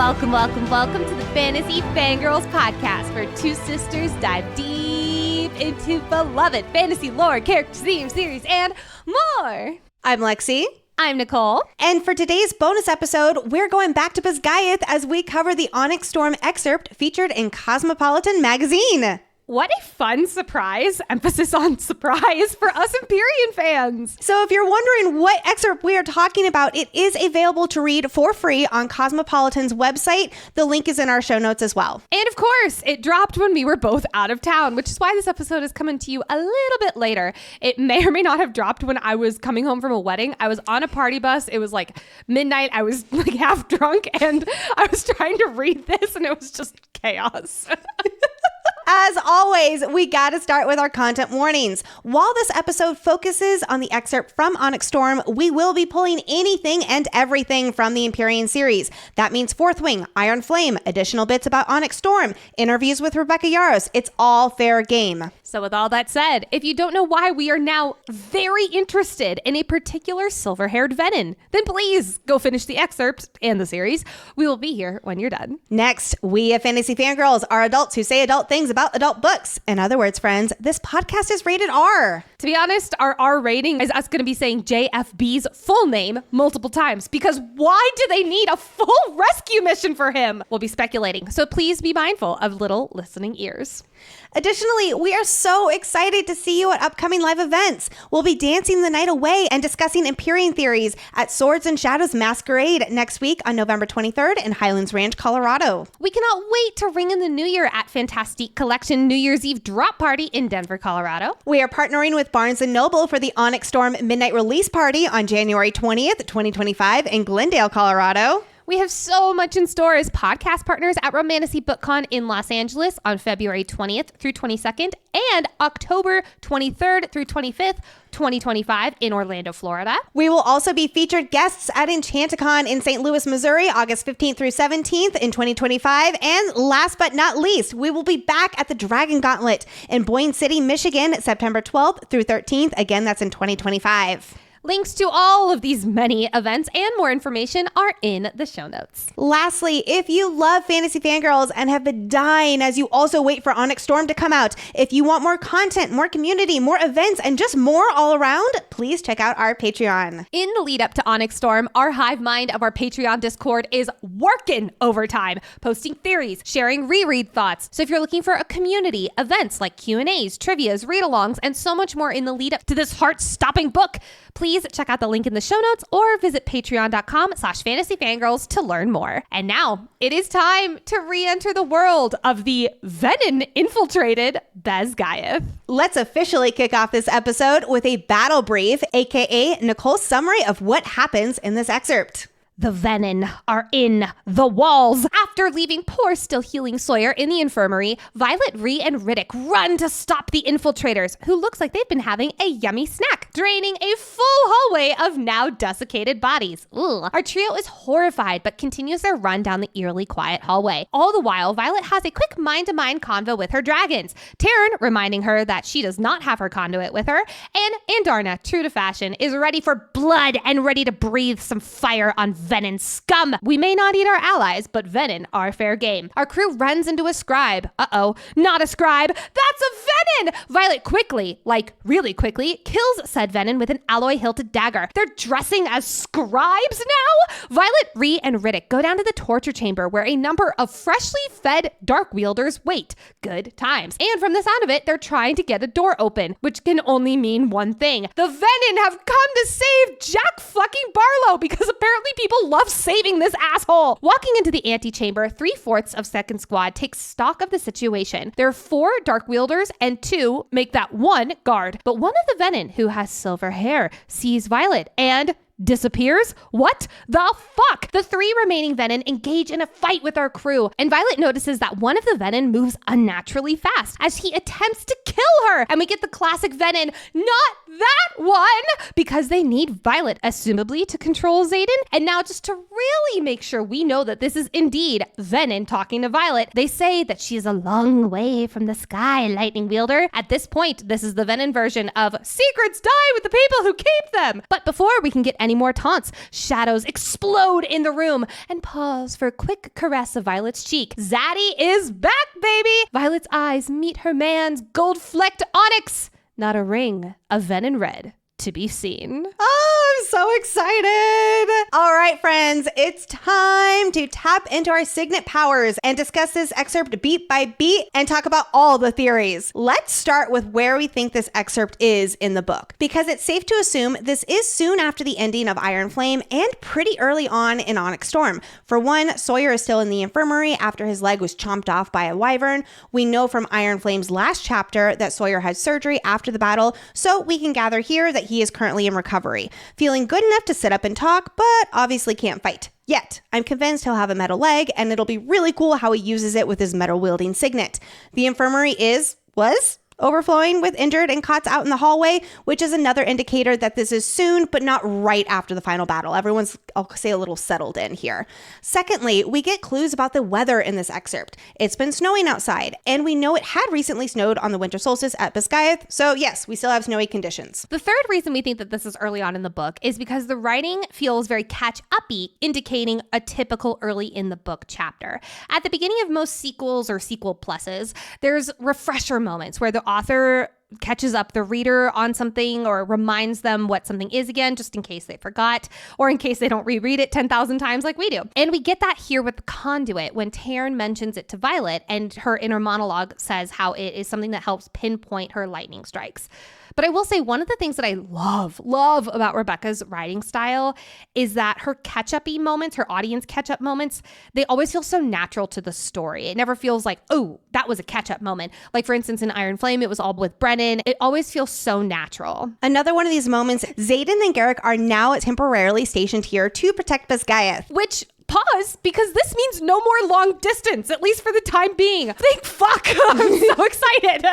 Welcome to the Fantasy Fangirls Podcast, where two sisters dive deep into beloved fantasy lore, characters, themes, series, and more. I'm Lexi. I'm Nicole. And for today's bonus episode, we're going back to Basgaeth as we cover the Onyx Storm excerpt featured in Cosmopolitan Magazine. What a fun surprise, emphasis on surprise, for us Empyrean fans. So if you're wondering what excerpt we are talking about, it is available to read for free on Cosmopolitan's website. The link is in our show notes as well. And of course, it dropped when we were both out of town, which is why this episode is coming to you a little bit later. It may or may not have dropped when I was coming home from a wedding. I was on a party bus. It was like midnight. I was like half drunk and I was trying to read this and it was just chaos. As always, we got to start with our content warnings. While this episode focuses on the excerpt from Onyx Storm, we will be pulling anything and everything from the Empyrean series. That means Fourth Wing, Iron Flame, additional bits about Onyx Storm, interviews with Rebecca Yarros. It's all fair game. So with all that said, if you don't know why we are now very interested in a particular silver-haired Venin, then please go finish the excerpt and the series. We will be here when you're done. Next, we at Fantasy Fangirls are adults who say adult things about adult books. In other words, friends, this podcast is rated R. To be honest, our R rating is us going to be saying JFB's full name multiple times, because why do they need a full rescue mission for him? We'll be speculating, so please be mindful of little listening ears. Additionally, we are so excited to see you at upcoming live events. We'll be dancing the night away and discussing Empyrean theories at Swords and Shadows Masquerade next week on November 23rd in Highlands Ranch, Colorado. We cannot wait to ring in the new year at Fantastique Collection New Year's Eve drop party in Denver, Colorado. We are partnering with Barnes & Noble for the Onyx Storm Midnight Release Party on January 20th, 2025 in Glendale, Colorado. We have so much in store as podcast partners at Romantasy BookCon in Los Angeles on February 20th through 22nd and October 23rd through 25th, 2025 in Orlando, Florida. We will also be featured guests at Enchanticon in St. Louis, Missouri, August 15th through 17th in 2025. And last but not least, we will be back at the Dragon Gauntlet in Boyne City, Michigan, September 12th through 13th. Again, that's in 2025. Links to all of these many events and more information are in the show notes. Lastly, if you love Fantasy Fangirls and have been dying as you also wait for Onyx Storm to come out, if you want more content, more community, more events, and just more all around, please check out our Patreon. In the lead up to Onyx Storm, our hive mind of our Patreon Discord is working overtime, posting theories, sharing reread thoughts. So if you're looking for a community, events like Q&As, trivias, read-alongs, and so much more in the lead up to this heart-stopping book, please check out the link in the show notes or visit patreon.com/fantasyfangirls to learn more. And now it is time to re-enter the world of the Venin infiltrated Basgaeth. Let's officially kick off this episode with a battle brief, aka Nicole's summary of what happens in this excerpt. The Venin are in the walls. After leaving poor still healing Sawyer in the infirmary, Violet, Rhee, and Riddick run to stop the infiltrators, who looks like they've been having a yummy snack, draining a full hallway of now desiccated bodies. Ugh. Our trio is horrified, but continues their run down the eerily quiet hallway. All the while, Violet has a quick mind-to-mind convo with her dragons, Taryn reminding her that she does not have her conduit with her, and Andarna, true to fashion, is ready for blood and ready to breathe some fire on Venin scum. We may not eat our allies, but Venin are fair game. Our crew runs into a scribe. Uh-oh, not a scribe. That's a Venin! Violet quickly, like really quickly, kills said Venin with an alloy-hilted dagger. They're dressing as scribes now? Violet, Rhee, and Riddick go down to the torture chamber where a number of freshly fed dark wielders wait. Good times. And from the sound of it, they're trying to get a door open, which can only mean one thing. The Venin have come to save Jack fucking Barlo, because apparently people love saving this asshole. Walking into the antechamber, 3/4 of Second Squad takes stock of the situation. There are 4 dark wielders and 2 make that 1 guard. But one of the Venin, who has silver hair, sees Violet and disappears? What the fuck? The 3 remaining Venin engage in a fight with our crew, and Violet notices that one of the Venin moves unnaturally fast as he attempts to kill her, and we get the classic Venin, not that one, because they need Violet, assumably, to control Zaden. And now, just to really make sure we know that this is indeed Venin talking to Violet, they say that she is a long way from the sky, lightning wielder. At this point, this is the Venin version of secrets die with the people who keep them. But before we can get any more taunts, shadows explode in the room and pause for a quick caress of Violet's cheek. Zaddy is back, baby! Violet's eyes meet her man's gold-flecked onyx. Not a ring of Venin red to be seen. Oh, I'm so excited. All right, friends, it's time to tap into our signet powers and discuss this excerpt beat by beat and talk about all the theories. Let's start with where we think this excerpt is in the book, because it's safe to assume this is soon after the ending of Iron Flame and pretty early on in Onyx Storm. For one, Sawyer is still in the infirmary after his leg was chomped off by a wyvern. We know from Iron Flame's last chapter that Sawyer had surgery after the battle, so we can gather here that he is currently in recovery, feeling good enough to sit up and talk, but obviously can't fight. Yet, I'm convinced he'll have a metal leg, and it'll be really cool how he uses it with his metal-wielding signet. The infirmary was overflowing with injured and cots out in the hallway, which is another indicator that this is soon, but not right after the final battle. Everyone's, I'll say, a little settled in here. Secondly, we get clues about the weather in this excerpt. It's been snowing outside, and we know it had recently snowed on the winter solstice at Biscayeth, so yes, we still have snowy conditions. The third reason we think that this is early on in the book is because the writing feels very catch-uppy, indicating a typical early in the book chapter. At the beginning of most sequels or sequel pluses, there's refresher moments where the author catches up the reader on something or reminds them what something is again, just in case they forgot or in case they don't reread it 10,000 times like we do. And we get that here with the conduit when Taryn mentions it to Violet and her inner monologue says how it is something that helps pinpoint her lightning strikes. But I will say one of the things that I love about Rebecca's writing style is that her catch-up-y moments, her audience catch-up moments, they always feel so natural to the story. It never feels like, oh, that was a catch-up moment. Like, for instance, in Iron Flame, it was all with Brennan. It always feels so natural. Another one of these moments, Zaden and Garrick are now temporarily stationed here to protect Biscayeth. Which... pause, because this means no more long distance, at least for the time being. Thank fuck. I'm so excited.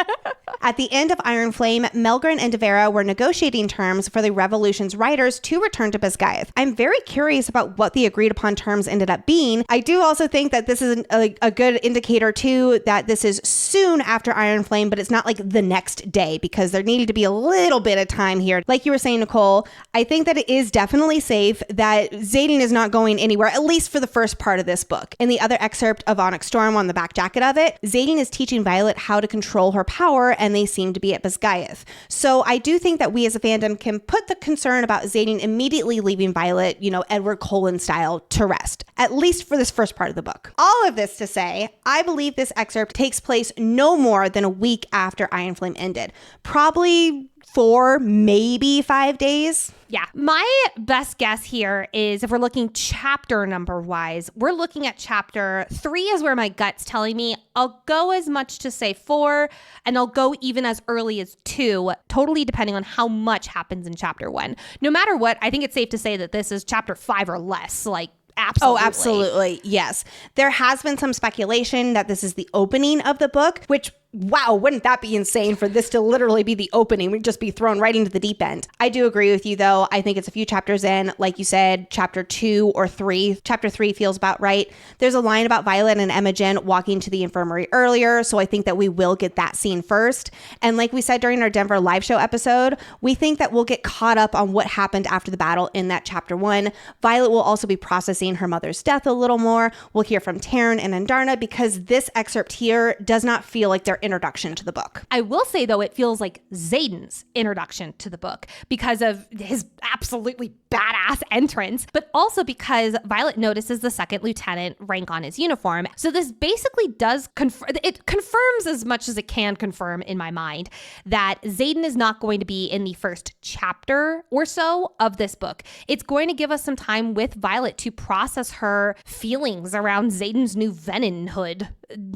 At the end of Iron Flame, Melgren and Devera were negotiating terms for the Revolution's riders to return to Biscayeth. I'm very curious about what the agreed upon terms ended up being. I do also think that this is a good indicator too that this is soon after Iron Flame, but it's not like the next day because there needed to be a little bit of time here. Like you were saying, Nicole, I think that it is definitely safe that Zaden is not going anywhere, at least for the first part of this book. In the other excerpt of Onyx Storm on the back jacket of it, Zaden is teaching Violet how to control her power, and they seem to be at Biscayeth. So I do think that we as a fandom can put the concern about Zaden immediately leaving Violet, Edward Cullen style, to rest, at least for this first part of the book. All of this to say, I believe this excerpt takes place no more than a week after Iron Flame ended. Probably 4, maybe 5 days. Yeah. My best guess here is if we're looking chapter number wise, we're looking at chapter 3 is where my gut's telling me I'll go as much to say 4 and I'll go even as early as 2, totally depending on how much happens in chapter 1. No matter what, I think it's safe to say that this is chapter 5 or less, like absolutely. Oh, absolutely. Yes. There has been some speculation that this is the opening of the book, which, wow, wouldn't that be insane for this to literally be the opening? We'd just be thrown right into the deep end. I do agree with you, though. I think it's a few chapters in. Like you said, chapter 2 or 3. Chapter 3 feels about right. There's a line about Violet and Imogen walking to the infirmary earlier, so I think that we will get that scene first. And like we said during our Denver live show episode, we think that we'll get caught up on what happened after the battle in that chapter 1. Violet will also be processing her mother's death a little more. We'll hear from Taryn and Andarna because this excerpt here does not feel like their introduction to the book. I will say, though, it feels like Zaden's introduction to the book because of his absolutely badass entrance, but also because Violet notices the second lieutenant rank on his uniform. So this basically does confirms as much as it can confirm in my mind that Zaden is not going to be in the first chapter or so of this book. It's going to give us some time with Violet to process her feelings around Zaden's new Venin-hood,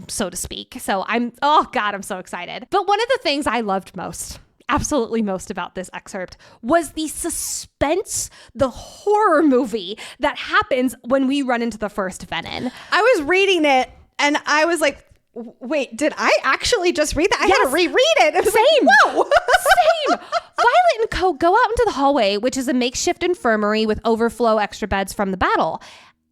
so to speak. So I'm so excited. But one of the things I loved most, absolutely most about this excerpt was the suspense, the horror movie that happens when we run into the first Venin. I was reading it and I was like, wait, did I actually just read that? I had to reread it. Same. Like, whoa. Same. Violet and So go out into the hallway, which is a makeshift infirmary with overflow extra beds from the battle.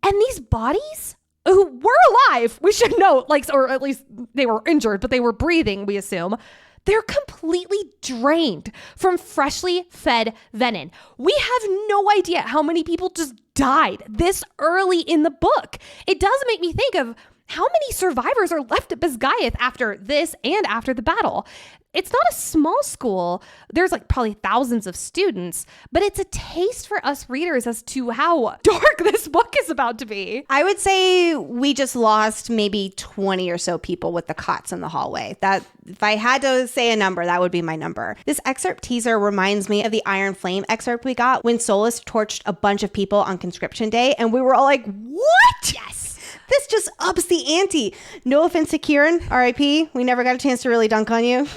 And these bodies who were alive, we should note, or at least they were injured, but they were breathing, we assume. They're completely drained from freshly fed venin. We have no idea how many people just died this early in the book. It does make me think of how many survivors are left at Bisgayeth after this and after the battle. It's not a small school. There's probably thousands of students, but it's a taste for us readers as to how dark this book is about to be. I would say we just lost maybe 20 or so people with the cots in the hallway. That, if I had to say a number, that would be my number. This excerpt teaser reminds me of the Iron Flame excerpt we got when Solus torched a bunch of people on conscription day, and we were all like, what? Yes. This just ups the ante. No offense to Kieran, RIP. We never got a chance to really dunk on you.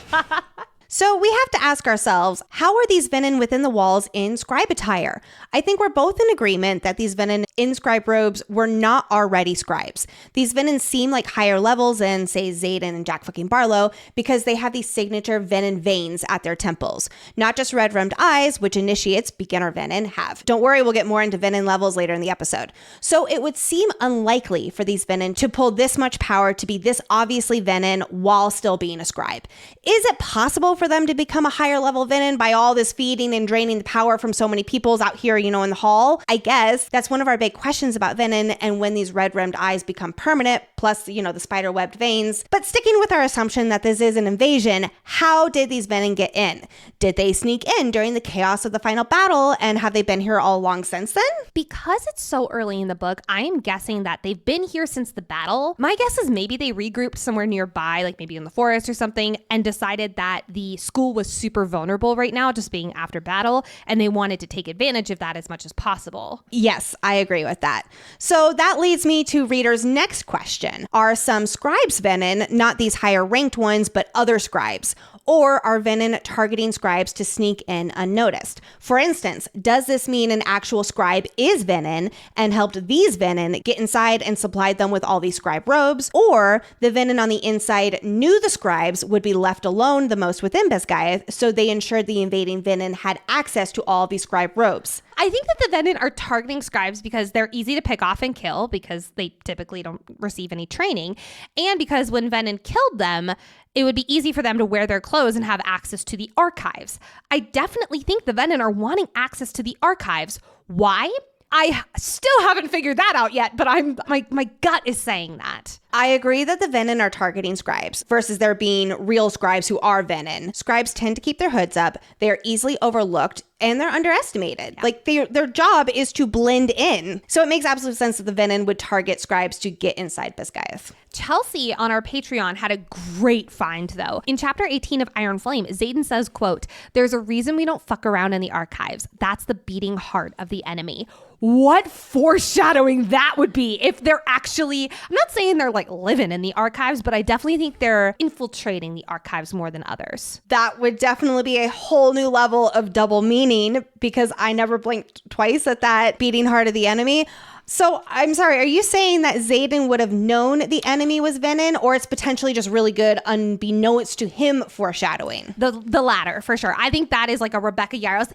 So we have to ask ourselves, how are these Venin within the walls in scribe attire? I think we're both in agreement that these Venin in scribe robes were not already scribes. These Venin seem like higher levels than, say, Zaden and Jack fucking Barlo because they have these signature Venin veins at their temples. Not just red-rimmed eyes, which initiates beginner Venin have. Don't worry, we'll get more into Venin levels later in the episode. So it would seem unlikely for these Venin to pull this much power to be this obviously Venin while still being a scribe. Is it possible for them to become a higher level Venin by all this feeding and draining the power from so many peoples out here, in the hall? I guess that's one of our big questions about Venin and when these red-rimmed eyes become permanent, plus, the spider-webbed veins. But sticking with our assumption that this is an invasion, how did these Venin get in? Did they sneak in during the chaos of the final battle, and have they been here all along since then? Because it's so early in the book, I am guessing that they've been here since the battle. My guess is maybe they regrouped somewhere nearby, maybe in the forest or something, and decided that the school was super vulnerable right now, just being after battle, and they wanted to take advantage of that as much as possible. Yes, I agree with that. So that leads me to readers' next question. Are some scribes Venin, not these higher ranked ones, but other scribes? Or are Venin targeting scribes to sneak in unnoticed? For instance, does this mean an actual scribe is Venin and helped these Venin get inside and supplied them with all these scribe robes? Or the Venin on the inside knew the scribes would be left alone the most within Bisgayeth, so they ensured the invading Venin had access to all these scribe robes? I think that the Venin are targeting scribes because they're easy to pick off and kill because they typically don't receive any training, and because when Venin killed them, it would be easy for them to wear their clothes and have access to the archives. I definitely think the Venin are wanting access to the archives. Why? I still haven't figured that out yet, but my gut is saying that. I agree that the Venin are targeting scribes versus there being real scribes who are Venin. Scribes tend to keep their hoods up. They are easily overlooked and they're underestimated. Yeah. Their job is to blend in. So it makes absolute sense that the Venin would target scribes to get inside Bisgayeth. Chelsea on our Patreon had a great find though. In chapter 18 of Iron Flame, Zaden says, quote, "There's a reason we don't fuck around in the archives. That's the beating heart of the enemy." What foreshadowing that would be if they're actually, I'm not saying they're living in the archives, but I definitely think they're infiltrating the archives more than others. That would definitely be a whole new level of double meaning because I never blinked twice at that beating heart of the enemy. So I'm sorry, are you saying that Zaden would have known the enemy was Venin, or it's potentially just really good unbeknownst to him foreshadowing? The latter, for sure. I think that is like a Rebecca Yarros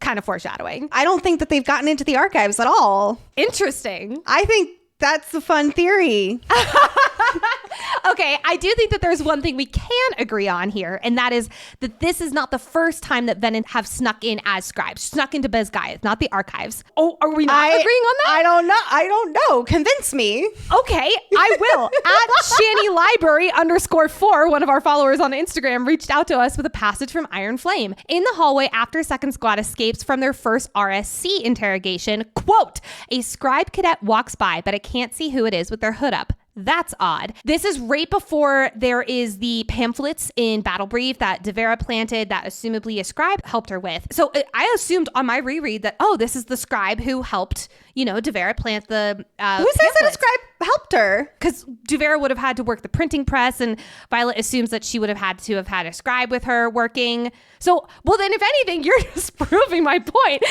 kind of foreshadowing. I don't think that they've gotten into the archives at all. Interesting. I think that's a fun theory. Okay, I do think that there's one thing we can agree on here, and that is that this is not the first time that Venin have snuck in as scribes, snuck into Bisgayeth, not the archives. Oh, are we not agreeing on that? I don't know. Convince me. Okay, I will. At Shanny_Library_4, one of our followers on Instagram, reached out to us with a passage from Iron Flame. In the hallway after Second Squad escapes from their first RSC interrogation, quote, "A scribe cadet walks by, but I can't see who it is with their hood up. That's odd." This is right before there is the pamphlets in Battle Brief that Devera planted that assumably a scribe helped her with. So I assumed on my reread that, this is the scribe who helped, Devera plant the Who says that a scribe helped her. Because Duvera would have had to work the printing press, and Violet assumes that she would have had a scribe with her working. So, well, then if anything, you're just proving my point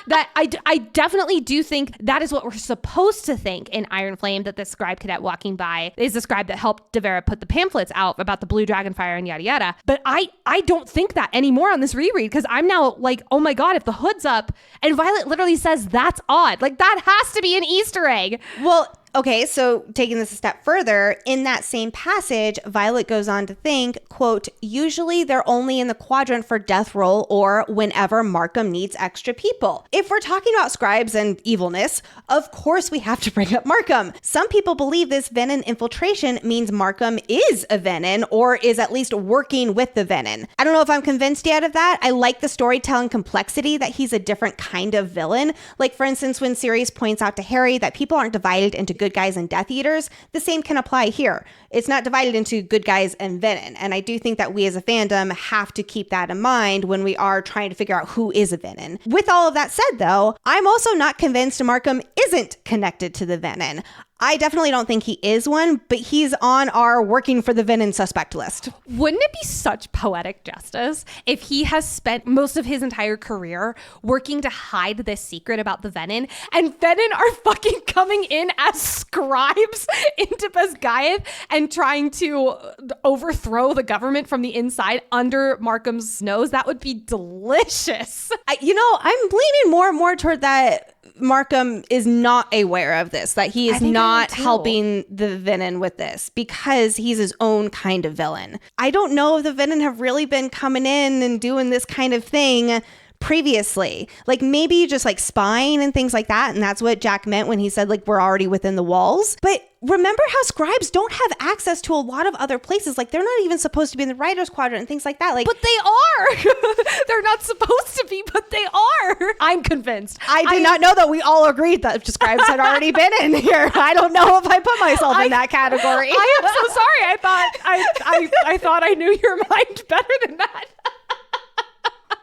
that I definitely do think that is what we're supposed to think in Iron Flame, that the scribe cadet walking by is the scribe that helped Duvera put the pamphlets out about the blue dragonfire and yada yada. But I don't think that anymore on this reread, because I'm now like, oh my God, if the hood's up and Violet literally says that's odd, like that has to be an Easter egg. Well, okay, so taking this a step further, in that same passage, Violet goes on to think, quote, usually they're only in the quadrant for death roll or whenever Markham needs extra people. If we're talking about scribes and evilness, of course we have to bring up Markham. Some people believe this Venin infiltration means Markham is a Venin or is at least working with the Venin. I don't know if I'm convinced yet of that. I like the storytelling complexity that he's a different kind of villain. Like, for instance, when Sirius points out to Harry that people aren't divided into good guys and Death Eaters, the same can apply here. It's not divided into good guys and Venin. And I do think that we as a fandom have to keep that in mind when we are trying to figure out who is a Venin. With all of that said, though, I'm also not convinced Markham isn't connected to the Venin. I definitely don't think he is one, but he's on our working for the Venin suspect list. Wouldn't it be such poetic justice if he has spent most of his entire career working to hide this secret about the Venin, and Venin are fucking coming in as scribes into Basgaeth and trying to overthrow the government from the inside under Markham's nose? That would be delicious. I'm leaning more and more toward that Markham is not aware of this, that he is not helping the Venin with this because he's his own kind of villain. I don't know if the Venin have really been coming in and doing this kind of thing previously, like maybe just like spying and things like that. And that's what Jack meant when he said like we're already within the walls. But remember how scribes don't have access to a lot of other places. Like they're not even supposed to be in the writer's quadrant and things like that. Like, but they are. They're not supposed to be, but they are. I'm convinced. I did not know that we all agreed that scribes had already been in here. I don't know if I put myself in that category. I am so sorry. I thought I knew your mind better than that.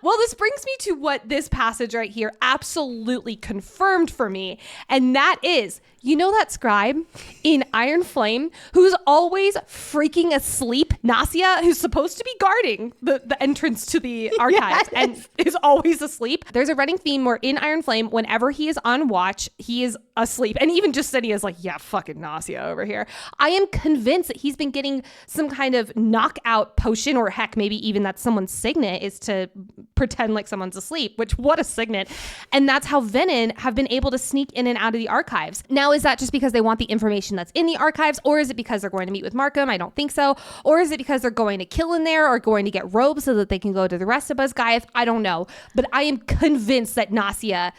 Well, this brings me to what this passage right here absolutely confirmed for me. And that is, you know that scribe in Iron Flame who's always freaking asleep, Nasia, who's supposed to be guarding the entrance to the archives and is always asleep? There's a running theme where in Iron Flame, whenever he is on watch, he is asleep. And even just City is like, yeah, fucking Nasia over here. I am convinced that he's been getting some kind of knockout potion, or heck, maybe even that someone's signet is to pretend like someone's asleep, which what a signet. And that's how Venin have been able to sneak in and out of the archives. Now, is that just because they want the information that's in the archives, or is it because they're going to meet with Markham? I don't think so. Or is it because they're going to kill in there or going to get robes so that they can go to the rest of Basgaeth? I don't know. But I am convinced that Nasia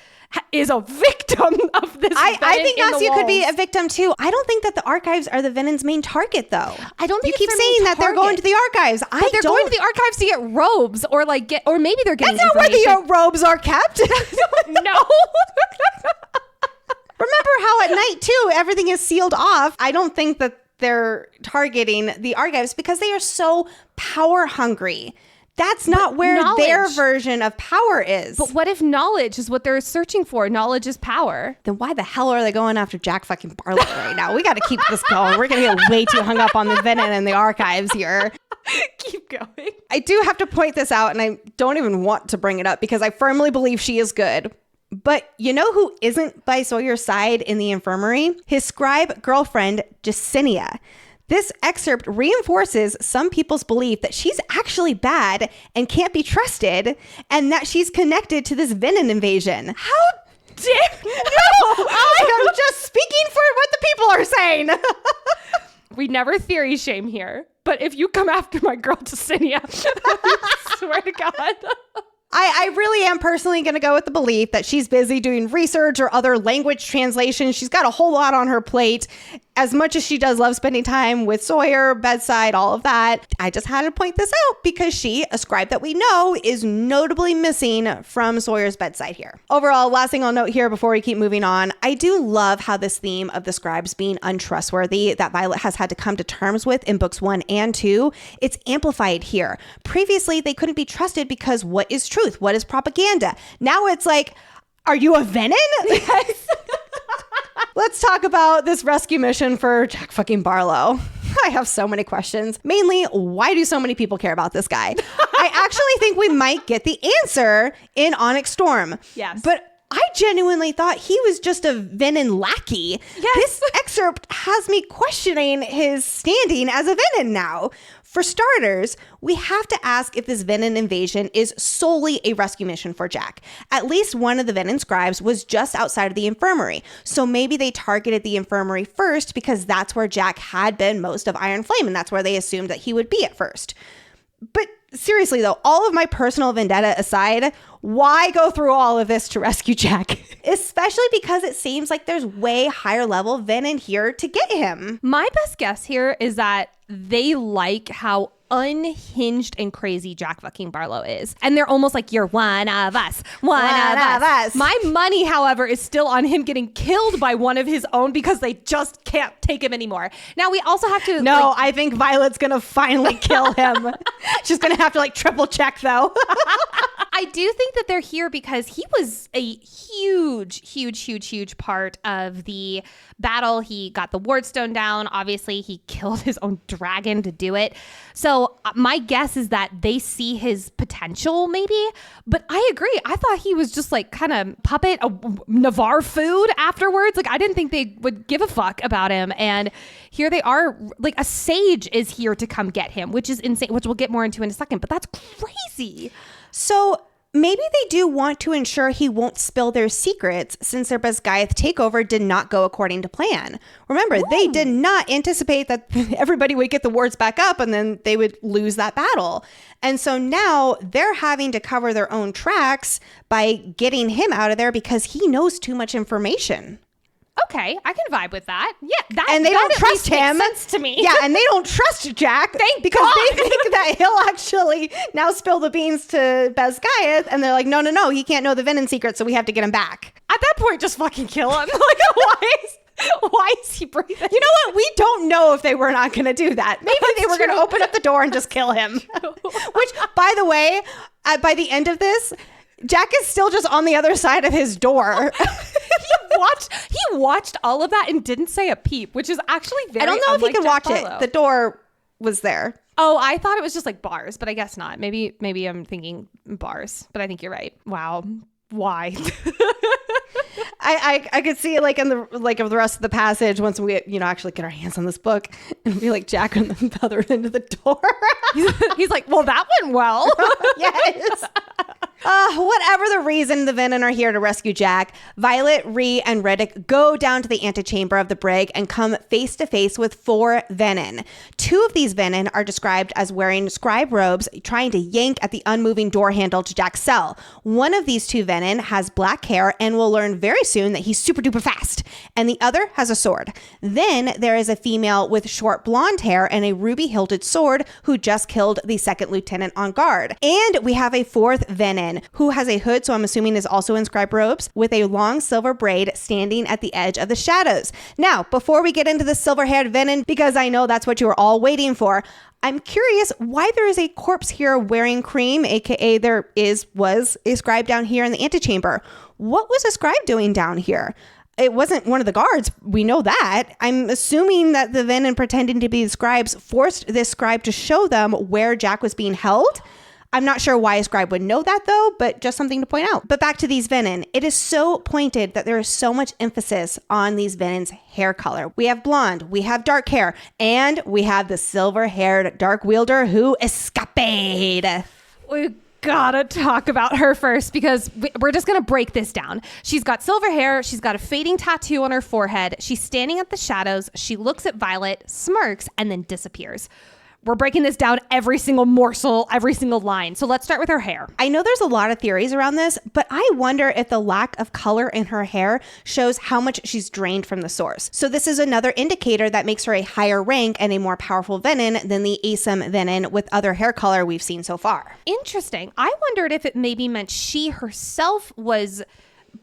is a victim of this. I think Nasia could be a victim too. I don't think that the archives are the Venin's main target, though. I don't think you keep saying that they're going to the archives. But they're going to the archives to get robes, or like or maybe they're getting. That's not where the robes are kept. No. Remember how at night too everything is sealed off. I don't think that they're targeting the archives because they are so power hungry. That's not where their version of power is. But what if knowledge is what they're searching for? Knowledge is power. Then why the hell are they going after Jack fucking Barlo right now? We got to keep this going. We're going to get way too hung up on the Venin and the archives here. Keep going. I do have to point this out, and I don't even want to bring it up because I firmly believe she is good. But you know who isn't by Sawyer's side in the infirmary? His scribe girlfriend, Jacinia. This excerpt reinforces some people's belief that she's actually bad and can't be trusted, and that she's connected to this Venin invasion. How dare no! I am just speaking for what the people are saying. We never theory shame here, but if you come after my girl Jacinia, I swear to God. I really am personally going to go with the belief that she's busy doing research or other language translation. She's got a whole lot on her plate. As much as she does love spending time with Sawyer, bedside, all of that, I just had to point this out because she, a scribe that we know, is notably missing from Sawyer's bedside here. Overall, last thing I'll note here before we keep moving on, I do love how this theme of the scribes being untrustworthy that Violet has had to come to terms with in books 1 and 2, it's amplified here. Previously, they couldn't be trusted because what is truth? What is propaganda? Now it's like, are you a Venin? Yes. Let's talk about this rescue mission for Jack fucking Barlo. I have so many questions. Mainly, why do so many people care about this guy? I actually think we might get the answer in Onyx Storm. Yes. But I genuinely thought he was just a Venin lackey. Yes. This excerpt has me questioning his standing as a Venin now. For starters, we have to ask if this Venin invasion is solely a rescue mission for Jack. At least one of the Venin scribes was just outside of the infirmary, so maybe they targeted the infirmary first because that's where Jack had been most of Iron Flame, and that's where they assumed that he would be at first. But seriously though, all of my personal vendetta aside, why go through all of this to rescue Jack? Especially because it seems like there's way higher level Venin here to get him. My best guess here is that they like how unhinged and crazy Jack fucking Barlo is. And they're almost like, you're one of us. One of us. My money, however, is still on him getting killed by one of his own because they just can't take him anymore. Now, we also have to... No, I think Violet's going to finally kill him. She's going to have to triple check, though. I do think that they're here because he was a huge part of the battle. He got the ward stone down. Obviously, he killed his own dragon to do it. So my guess is that they see his potential, maybe. But I agree. I thought he was just kind of puppet, a Navarre food afterwards. I didn't think they would give a fuck about him. And here they are. A sage is here to come get him, which is insane, which we'll get more into in a second. But that's crazy. So maybe they do want to ensure he won't spill their secrets since their Basgiath takeover did not go according to plan. Remember, they did not anticipate that everybody would get the wards back up and then they would lose that battle. And so now they're having to cover their own tracks by getting him out of there because he knows too much information. Okay, I can vibe with that. Yeah, and they don't trust him. Makes sense to me. Yeah, and they don't trust Jack because they think that he'll actually now spill the beans to Basgiath, and they're like, no, he can't know the Venin secret, so we have to get him back. At that point, just fucking kill him. Why is he breathing? You know what? We don't know if they were not going to do that. Maybe they were going to open up the door and just kill him. Which, by the way, by the end of this, Jack is still just on the other side of his door. He watched all of that and didn't say a peep, which is actually very. I don't know if he could watch Barlo. it. The door was there. Oh, I thought it was just bars, but I guess not. Maybe I'm thinking bars, but I think you're right. Wow, why? I could see it in the rest of the passage once we actually get our hands on this book and be Jack on the other end of the door. He's like, well, that went well. Yes. Whatever the reason, the Venin are here to rescue Jack. Violet, Rhee, and Riddick go down to the antechamber of the brig and come face to face with 4 Venin. 2 of these Venin are described as wearing scribe robes, trying to yank at the unmoving door handle to Jack's cell. One of these 2 Venin has black hair and will learn very soon that he's super duper fast, and the other has a sword. Then there is a female with short blonde hair and a ruby-hilted sword who just killed the 2nd lieutenant on guard. And we have a 4th Venin who has a hood, so I'm assuming is also in scribe robes, with a long silver braid standing at the edge of the shadows. Now, before we get into the silver-haired Venin, because I know that's what you were all waiting for, I'm curious why there is a corpse here wearing cream, aka was a scribe down here in the antechamber. What was a scribe doing down here? It wasn't one of the guards. We know that. I'm assuming that the Venin pretending to be the scribes forced this scribe to show them where Jack was being held. I'm not sure why a scribe would know that though, but just something to point out. But back to these Venin. It is so pointed that there is so much emphasis on these Venin's hair color. We have blonde, we have dark hair, and we have the silver-haired dark wielder who escaped. We gotta talk about her first because we're just gonna break this down. She's got silver hair. She's got a fading tattoo on her forehead. She's standing at the shadows. She looks at Violet, smirks, and then disappears. We're breaking this down every single morsel, every single line. So let's start with her hair. I know there's a lot of theories around this, but I wonder if the lack of color in her hair shows how much she's drained from the source. So this is another indicator that makes her a higher rank and a more powerful Venin than the Asem Venin with other hair color we've seen so far. Interesting. I wondered if it maybe meant she herself was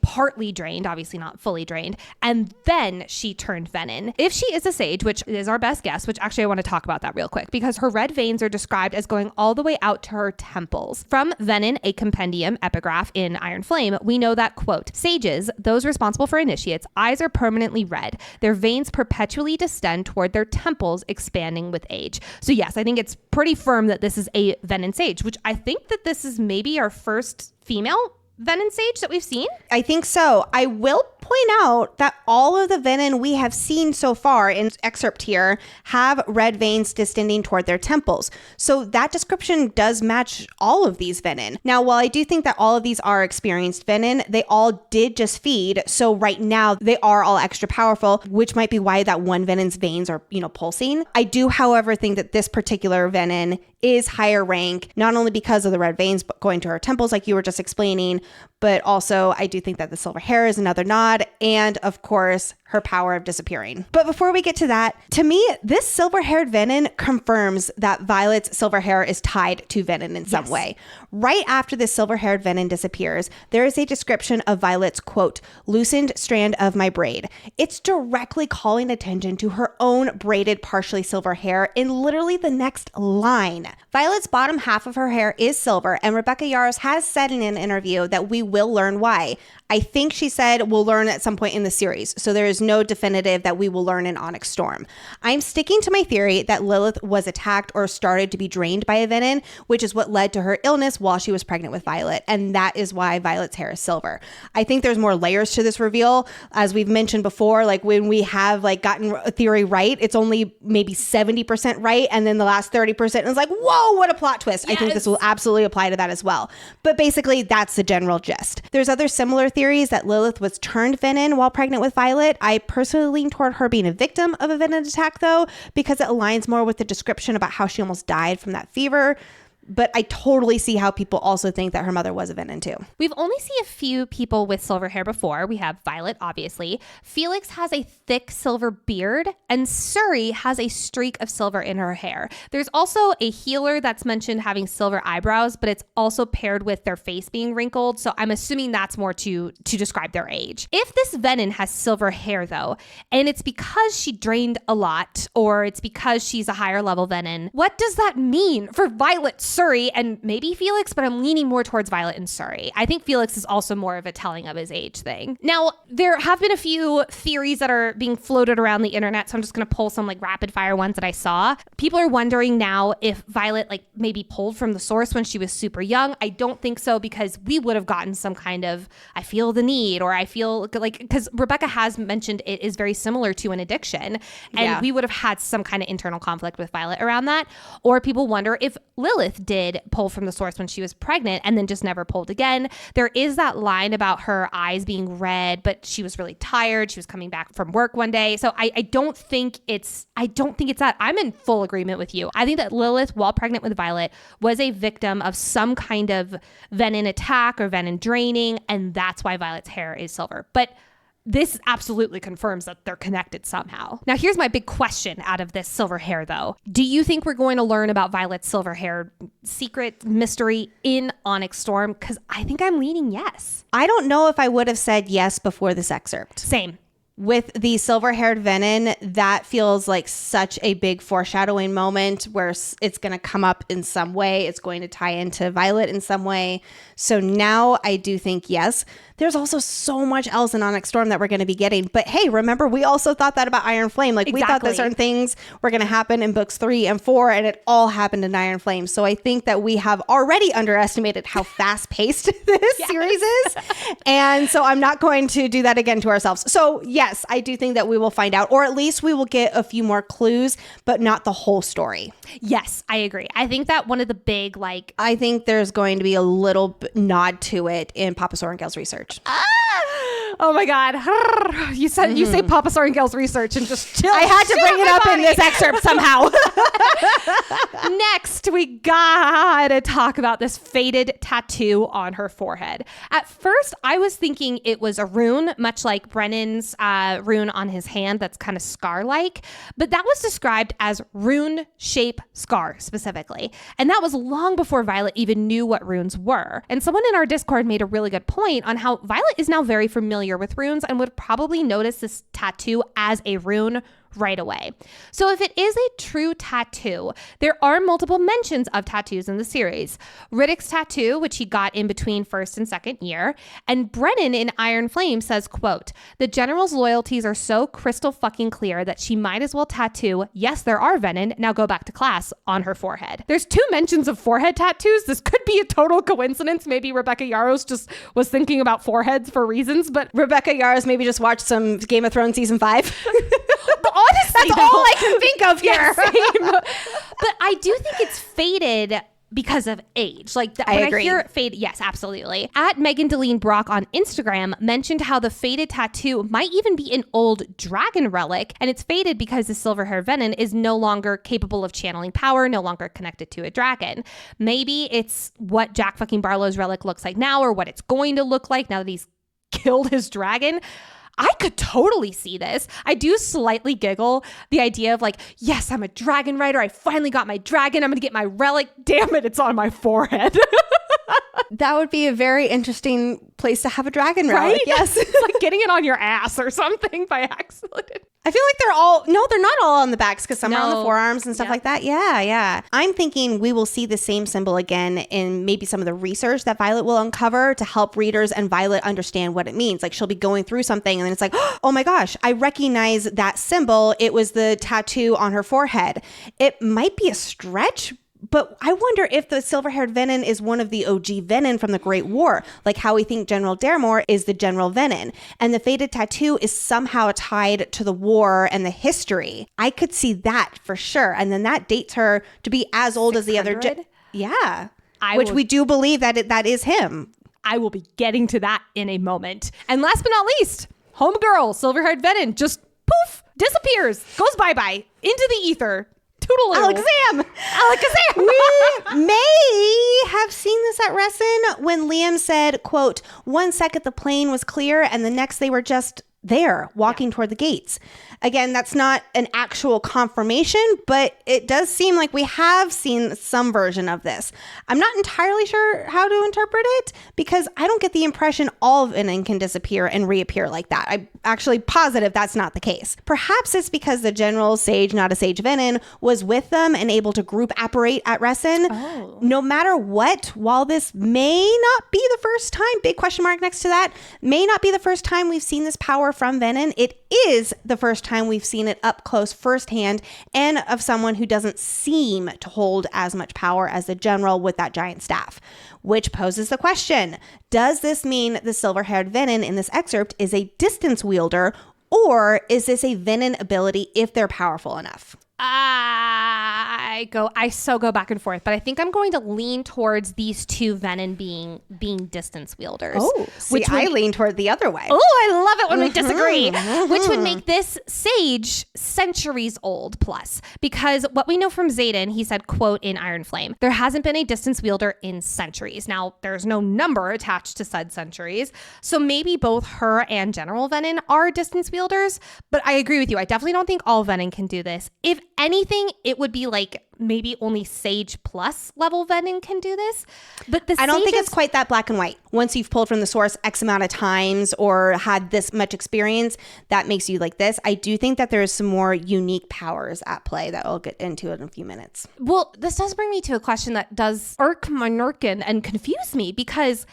partly drained, obviously not fully drained, and then she turned Venin. If she is a sage, which is our best guess, which actually I want to talk about that real quick because her red veins are described as going all the way out to her temples. From Venin, a compendium epigraph in Iron Flame, we know that, quote, sages, those responsible for initiates, eyes are permanently red. Their veins perpetually distend toward their temples, expanding with age. So yes, I think it's pretty firm that this is a Venin sage, which I think that this is maybe our first female Venin sage that we've seen. I think so. I will point out that all of the Venin we have seen so far in Excerpt here have red veins distending toward their temples. So that description does match all of these Venin. Now, while I do think that all of these are experienced Venin, they all did just feed. So right now they are all extra powerful, which might be why that one Venin's veins are, pulsing. I do, however, think that this particular Venin is higher rank, not only because of the red veins, but going to her temples, like you were just explaining, but also I do think that the silver hair is another nod. And of course, her power of disappearing. But before we get to that, to me, this silver-haired Venin confirms that Violet's silver hair is tied to Venin in some way. Right after this silver-haired Venin disappears, there is a description of Violet's, quote, loosened strand of my braid. It's directly calling attention to her own braided, partially silver hair in literally the next line. Violet's bottom half of her hair is silver, and Rebecca Yarros has said in an interview that we will learn why. I think she said we'll learn at some point in the series, so there is no definitive that we will learn in Onyx Storm. I'm sticking to my theory that Lilith was attacked or started to be drained by a Venin, which is what led to her illness while she was pregnant with Violet, and that is why Violet's hair is silver. I think there's more layers to this reveal. As we've mentioned before, like when we have gotten a theory right, it's only maybe 70% right, and then the last 30% is like, whoa, what a plot twist. Yes. I think this will absolutely apply to that as well. But basically, that's the general gist. There's other similar theories that Lilith was turned Venin while pregnant with Violet. I personally lean toward her being a victim of a Venin attack, though, because it aligns more with the description about how she almost died from that fever. But I totally see how people also think that her mother was a Venin too. We've only seen a few people with silver hair before. We have Violet, obviously. Felix has a thick silver beard, and Suri has a streak of silver in her hair. There's also a healer that's mentioned having silver eyebrows, but it's also paired with their face being wrinkled. So I'm assuming that's more to describe their age. If this Venin has silver hair, though, and it's because she drained a lot, or it's because she's a higher level Venin, what does that mean for Violet, Suri, and maybe Felix, but I'm leaning more towards Violet and Suri. I think Felix is also more of a telling of his age thing. Now, there have been a few theories that are being floated around the internet, so I'm just going to pull some rapid fire ones that I saw. People are wondering now if Violet maybe pulled from the source when she was super young. I don't think so, because we would have gotten some kind of, I feel the need, or I feel because Rebecca has mentioned it is very similar to an addiction, and we would have had some kind of internal conflict with Violet around that. Or people wonder if Lilith did pull from the source when she was pregnant and then just never pulled again. There is that line about her eyes being red, but she was really tired. She was coming back from work one day. So I don't think it's that. I'm in full agreement with you. I think that Lilith, while pregnant with Violet, was a victim of some kind of Venin attack or Venin draining, and that's why Violet's hair is silver. But this absolutely confirms that they're connected somehow. Now, here's my big question out of this silver hair, though. Do you think we're going to learn about Violet's silver hair secret mystery in Onyx Storm? Because I think I'm leaning yes. I don't know if I would have said yes before this excerpt. Same. With the silver-haired Venin, that feels like such a big foreshadowing moment where it's going to come up in some way. It's going to tie into Violet in some way. So now I do think yes. There's also so much else in Onyx Storm that we're going to be getting. But hey, remember, we also thought that about Iron Flame. We thought that certain things were going to happen in books 3 and 4, and it all happened in Iron Flame. So I think that we have already underestimated how fast-paced this series is. And so I'm not going to do that again to ourselves. So yes, I do think that we will find out, or at least we will get a few more clues, but not the whole story. Yes, I agree. I think that one of the big, I think there's going to be a little nod to it in Papa Sorrengail's research. Oh my God. You say Papa Sorrengail's research and just chill. I had to bring it up in this excerpt somehow. Next, we gotta talk about this faded tattoo on her forehead. At first, I was thinking it was a rune, much like Brennan's rune on his hand that's kind of scar-like, but that was described as rune shape scar specifically. And that was long before Violet even knew what runes were. And someone in our Discord made a really good point on how Violet is now very familiar with runes and would probably notice this tattoo as a rune right away. So if it is a true tattoo, there are multiple mentions of tattoos in the series. Riddick's tattoo, which he got in between first and second year, and Brennan in Iron Flame says, quote, "The general's loyalties are so crystal fucking clear that she might as well tattoo, yes, there are Venin, now go back to class, on her forehead." There's 2 mentions of forehead tattoos. This could be a total coincidence. Maybe Rebecca Yarros just was thinking about foreheads for reasons, but Rebecca Yarros maybe just watched some Game of Thrones season 5. Honestly, that's all I can think of here. Yeah, same. But I do think it's faded because of age. Like when I hear fade, yes, absolutely. At Megan Deline Brock on Instagram mentioned how the faded tattoo might even be an old dragon relic, and it's faded because the silver-haired Venin is no longer capable of channeling power, no longer connected to a dragon. Maybe it's what Jack fucking Barlow's relic looks like now, or what it's going to look like now that he's killed his dragon. I could totally see this. I do slightly giggle the idea of like, yes, I'm a dragon rider. I finally got my dragon. I'm going to get my relic. Damn it, it's on my forehead. That would be a very interesting place to have a dragon relic. Right? Yes. It's like getting it on your ass or something by accident. I feel like they're not all on the backs because some are on the forearms and stuff like that. Yeah. I'm thinking we will see the same symbol again in maybe some of the research that Violet will uncover to help readers and Violet understand what it means. Like she'll be going through something and then it's like, oh my gosh, I recognize that symbol. It was the tattoo on her forehead. It might be a stretch, but I wonder if the silver-haired Venin is one of the OG Venin from the Great War, like how we think General Daremore is the General Venin. And the faded tattoo is somehow tied to the war and the history. I could see that for sure. And then that dates her to be as old as the other. Yeah. Which we do believe that is him. I will be getting to that in a moment. And last but not least, homegirl, silver-haired Venin, just poof, disappears, goes bye-bye into the ether. Toodaloo. Alakazam. We may have seen this at Ressin when Liam said, quote, "1 second the plane was clear and the next they were just there walking toward the gates." Again, that's not an actual confirmation, but it does seem like we have seen some version of this. I'm not entirely sure how to interpret it because I don't get the impression all Venin can disappear and reappear like that. I'm actually positive that's not the case. Perhaps it's because the general sage, not a sage Venin, was with them and able to group apparate at Ressin. Oh. No matter what, while this may not be the first time, big question mark next to that, may not be the first time we've seen this power from Venin, it is the first time we've seen it up close firsthand and of someone who doesn't seem to hold as much power as the general with that giant staff. Which poses the question, does this mean the silver-haired Venin in this excerpt is a distance wielder, or is this a Venin ability if they're powerful enough? I go back and forth, but I think I'm going to lean towards these 2 Venin being distance wielders. Oh, I lean toward the other way. Oh, I love it when we disagree. Which would make this sage centuries old plus, because what we know from Zaden, he said, quote, in Iron Flame, there hasn't been a distance wielder in centuries. Now, there's no number attached to said centuries, so maybe both her and General Venin are distance wielders, but I agree with you. I definitely don't think all Venin can do this. If anything, it would be like maybe only Sage Plus level Venin can do this. But I don't think it's quite that black and white. Once you've pulled from the source X amount of times or had this much experience, that makes you like this. I do think that there's some more unique powers at play that we'll get into in a few minutes. Well, this does bring me to a question that does irk my nurkin and confuse me, because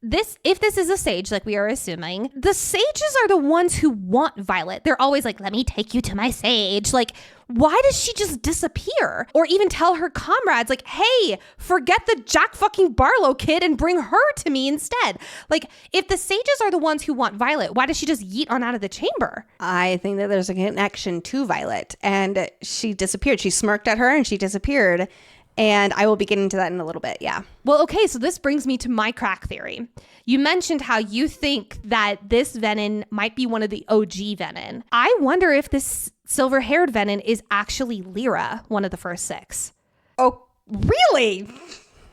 if this is a sage, like we are assuming, the sages are the ones who want Violet. They're always like, let me take you to my sage. Like, why does she just disappear? Or even tell her comrades, like, hey, forget the Jack fucking Barlo kid and bring her to me instead. Like, if the sages are the ones who want Violet, why does she just yeet on out of the chamber? I think that there's a connection to Violet, and she disappeared. She smirked at her and she disappeared. And I will be getting to that in a little bit. Yeah. Well, okay, so this brings me to my crack theory. You mentioned how you think that this Venin might be one of the OG Venin. I wonder if this silver-haired Venin is actually Lyra, one of the first 6. Oh, really?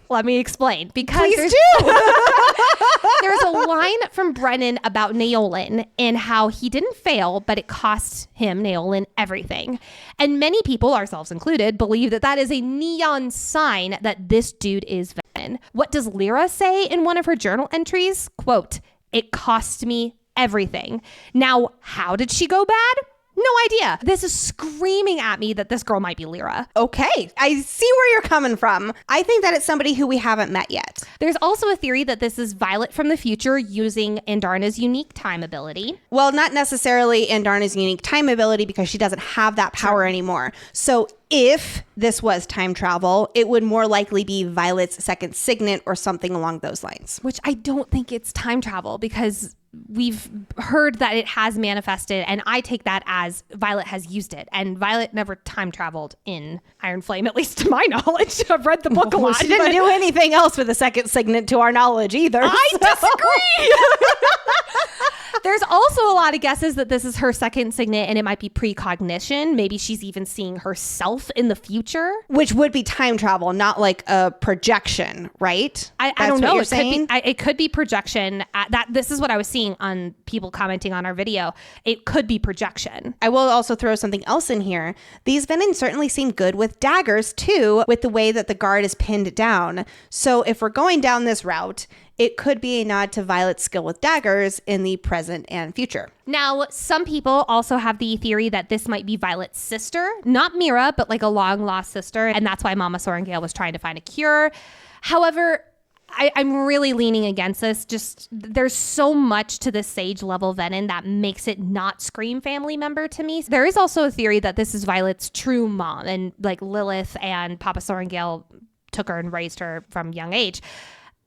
Let me explain. Because Please do. there's a line from Brennan about Neolin and how he didn't fail, but it cost him, Neolin, everything. And many people, ourselves included, believe that that is a neon sign that this dude is Venin. What does Lyra say in one of her journal entries? Quote, "It cost me everything." Now, how did she go bad? No idea. This is screaming at me that this girl might be Lyra. Okay. I see where you're coming from. I think that it's somebody who we haven't met yet. There's also a theory that this is Violet from the future using Andarna's unique time ability. Well, not necessarily Andarna's unique time ability because she doesn't have that power anymore. So if this was time travel, it would more likely be Violet's second signet or something along those lines. Which I don't think it's time travel because we've heard that it has manifested, and I take that as Violet has used it. And Violet never time traveled in Iron Flame, at least to my knowledge. I've read the book a lot. She didn't do anything else with the second signet to our knowledge either. I disagree. There's also a lot of guesses that this is her second signet and it might be precognition. Maybe she's even seeing herself in the future. Which would be time travel, not like a projection, right? I don't know. It could be projection. This is what I was seeing on people commenting on our video. It could be projection. I will also throw something else in here. These Venin certainly seem good with daggers too, with the way that the guard is pinned down. So if we're going down this route, it could be a nod to Violet's skill with daggers in the present and future. Now, some people also have the theory that this might be Violet's sister, not Mira, but like a long lost sister. And that's why Mama Sorrengail was trying to find a cure. However, I'm really leaning against this. Just there's so much to this Sage level Venin that makes it not scream family member to me. There is also a theory that this is Violet's true mom and like Lilith and Papa Sorrengail took her and raised her from young age.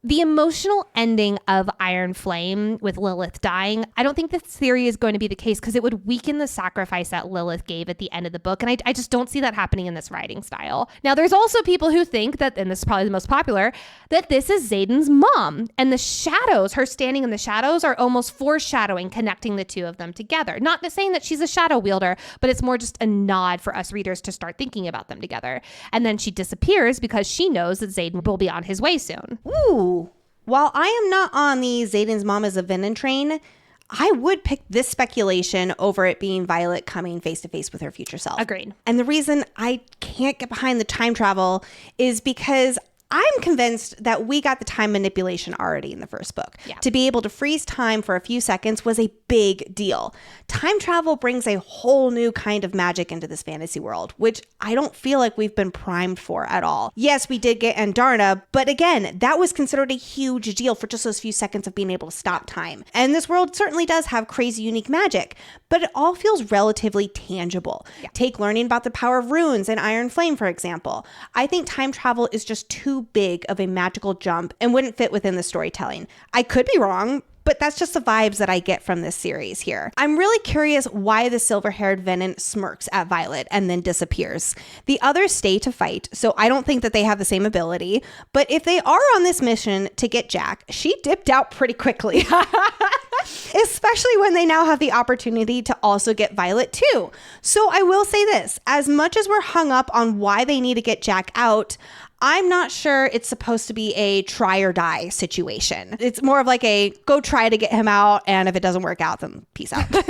The emotional ending of Iron Flame with Lilith dying, I don't think this theory is going to be the case because it would weaken the sacrifice that Lilith gave at the end of the book. And I just don't see that happening in this writing style. Now, there's also people who think that, and this is probably the most popular, that this is Zaden's mom. And the shadows, her standing in the shadows, are almost foreshadowing, connecting the two of them together. Not to saying that she's a shadow wielder, but it's more just a nod for us readers to start thinking about them together. And then she disappears because she knows that Zaden will be on his way soon. Ooh. While I am not on the Zaden's mom as a Venin train, I would pick this speculation over it being Violet coming face to face with her future self. Agreed. And the reason I can't get behind the time travel is because I'm convinced that we got the time manipulation already in the first book. Yeah. To be able to freeze time for a few seconds was a big deal. Time travel brings a whole new kind of magic into this fantasy world, which I don't feel like we've been primed for at all. Yes, we did get Andarna, but again, that was considered a huge deal for just those few seconds of being able to stop time. And this world certainly does have crazy unique magic, but it all feels relatively tangible. Yeah. Take learning about the power of runes and Iron Flame, for example. I think time travel is just too big of a magical jump and wouldn't fit within the storytelling. I could be wrong, but that's just the vibes that I get from this series here. I'm really curious why the silver-haired Venin smirks at Violet and then disappears. The others stay to fight, so I don't think that they have the same ability, but if they are on this mission to get Jack, she dipped out pretty quickly. Especially when they now have the opportunity to also get Violet too. So I will say this, as much as we're hung up on why they need to get Jack out, I'm not sure it's supposed to be a try or die situation. It's more of like a go try to get him out, and if it doesn't work out, then peace out. Then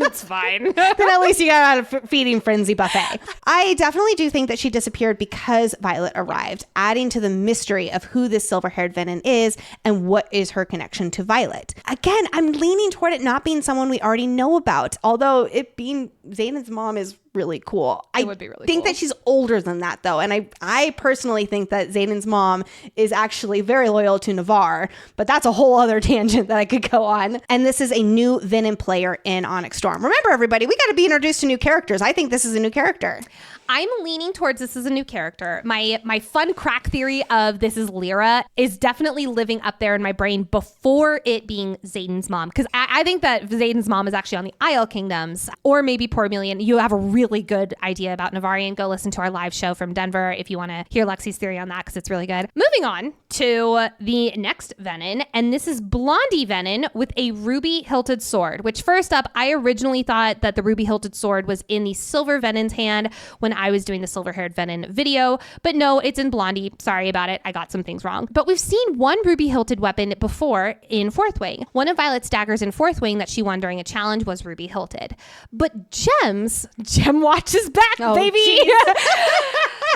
it's fine. Then at least you got out of feeding frenzy buffet. I definitely do think that she disappeared because Violet arrived, adding to the mystery of who this silver-haired Venin is and what is her connection to Violet. Again, I'm leaning toward it not being someone we already know about, although it being Zaden's mom is really cool. It would be really think cool. that she's older than that though. And I personally think that Zaden's mom is actually very loyal to Navarre, but that's a whole other tangent that I could go on. And this is a new Venin player in Onyx Storm. Remember everybody, we got to be introduced to new characters. I think this is a new character. I'm leaning towards this as a new character. My fun crack theory of this is Lyra is definitely living up there in my brain before it being Zaden's mom. Because I think that Zaden's mom is actually on the Isle Kingdoms, or maybe Poor Million. You have a really good idea about Navarian. Go listen to our live show from Denver if you want to hear Lexi's theory on that, because it's really good. Moving on to the next Venin, and this is Blondie Venin with a ruby-hilted sword, which first up, I originally thought that the ruby-hilted sword was in the silver Venin's hand when I was doing the silver-haired Venin video, but no, it's in Blondie. Sorry about it. I got some things wrong. But we've seen one ruby-hilted weapon before in Fourth Wing. One of Violet's daggers in Fourth Wing that she won during a challenge was ruby-hilted. But Gem Watch is back, baby!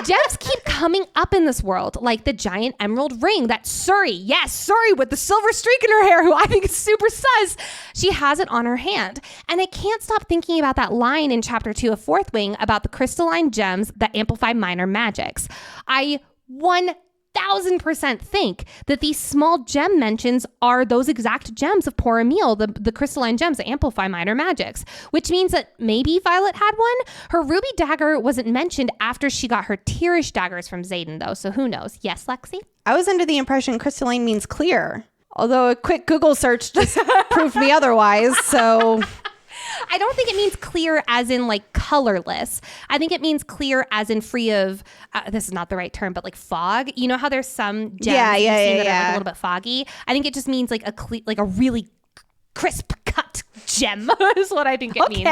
Gems keep coming up in this world, like the giant emerald ring that Suri with the silver streak in her hair, who I think is super sus, she has it on her hand. And I can't stop thinking about that line in chapter 2 of Fourth Wing about the crystalline gems that amplify minor magics. I 1000% think that these small gem mentions are those exact gems of Poor Emil, the crystalline gems that amplify minor magics, which means that maybe Violet had one. Her ruby dagger wasn't mentioned after she got her tearish daggers from Zaden, though, so who knows? Yes, Lexi? I was under the impression crystalline means clear, although a quick Google search just proved me otherwise, so... I don't think it means clear as in like colorless. I think it means clear as in free of, this is not the right term, but like fog. You know how there's some gems that are like a little bit foggy? I think it just means like a really crisp cut gem is what I think it means.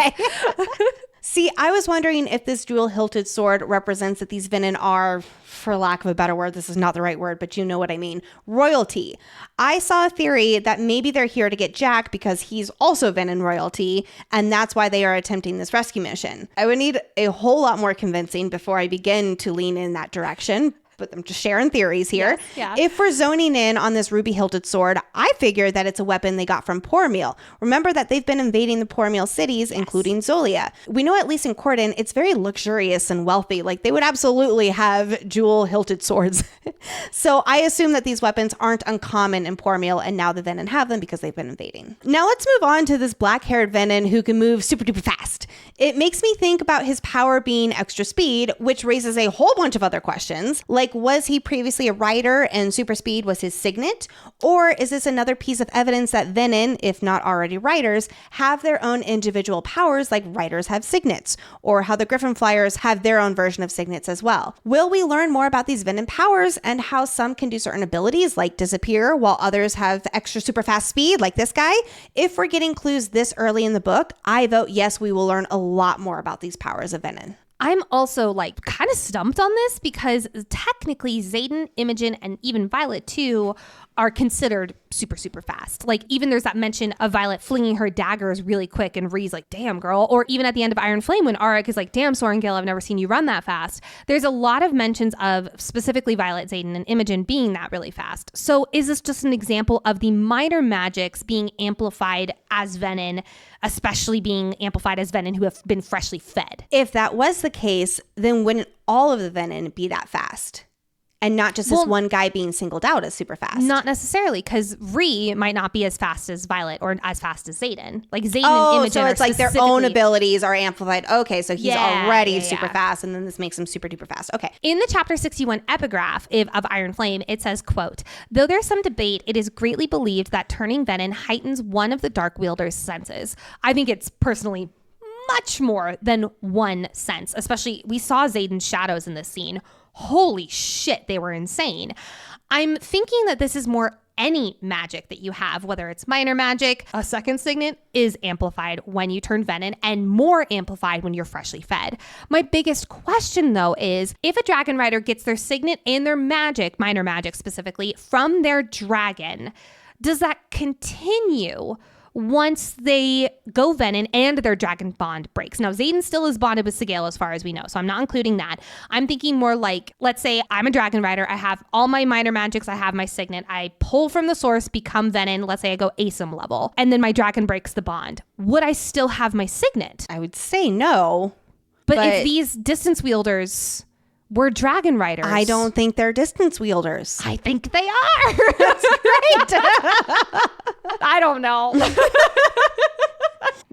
See, I was wondering if this jewel-hilted sword represents that these Venin are, for lack of a better word, this is not the right word, but you know what I mean, royalty. I saw a theory that maybe they're here to get Jack because he's also Venin royalty, and that's why they are attempting this rescue mission. I would need a whole lot more convincing before I begin to lean in that direction. But I'm just sharing theories here. Yes, If we're zoning in on this ruby-hilted sword, I figure that it's a weapon they got from Poor Emil. Remember that they've been invading the Poor Emil cities, including Zolia. We know at least in Corden, it's very luxurious and wealthy. Like they would absolutely have jewel-hilted swords. So I assume that these weapons aren't uncommon in Poor Emil, and now the Venin have them because they've been invading. Now let's move on to this black-haired Venin who can move super duper fast. It makes me think about his power being extra speed, which raises a whole bunch of other questions. Like, was he previously a rider and super speed was his signet? Or is this another piece of evidence that Venin, if not already riders, have their own individual powers like riders have signets? Or how the Griffin Flyers have their own version of signets as well? Will we learn more about these Venin powers and how some can do certain abilities like disappear while others have extra super fast speed like this guy? If we're getting clues this early in the book, I vote yes, we will learn a lot more about these powers of Venin. I'm also like kind of stumped on this because technically Zaden, Imogen, and even Violet too are considered super, super fast. Like even there's that mention of Violet flinging her daggers really quick and Rhee's like, damn girl. Or even at the end of Iron Flame when Auric is like, damn Sorengale, I've never seen you run that fast. There's a lot of mentions of specifically Violet, Zaden, and Imogen being that really fast. So is this just an example of the minor magics being amplified as Venin, especially being amplified as Venin who have been freshly fed? If that was the case, then wouldn't all of the Venin be that fast? And not just this one guy being singled out as super fast. Not necessarily, because Rhee might not be as fast as Violet or as fast as Zaden. Like Zaden and Imogen so it's like their own abilities are amplified. Okay, so he's already super fast, and then this makes him super duper fast. Okay. In the chapter 61 epigraph of Iron Flame, it says, quote, though there's some debate, it is greatly believed that turning Venin heightens one of the Dark Wielder's senses. I think it's personally much more than one sense, especially we saw Zaden's shadows in this scene. Holy shit, they were insane. I'm thinking that this is more any magic that you have, whether it's minor magic, a second signet is amplified when you turn Venin and more amplified when you're freshly fed. My biggest question though is if a dragon rider gets their signet and their magic, minor magic specifically, from their dragon, does that continue once they go Venin and their dragon bond breaks? Now, Zaden still is bonded with Sigale as far as we know, so I'm not including that. I'm thinking more like, let's say I'm a dragon rider. I have all my minor magics. I have my signet. I pull from the source, become Venin. Let's say I go ASIM level, and then my dragon breaks the bond. Would I still have my signet? I would say no. But if these distance wielders were dragon riders, I don't think they're distance wielders. I think they are. That's great. I don't know.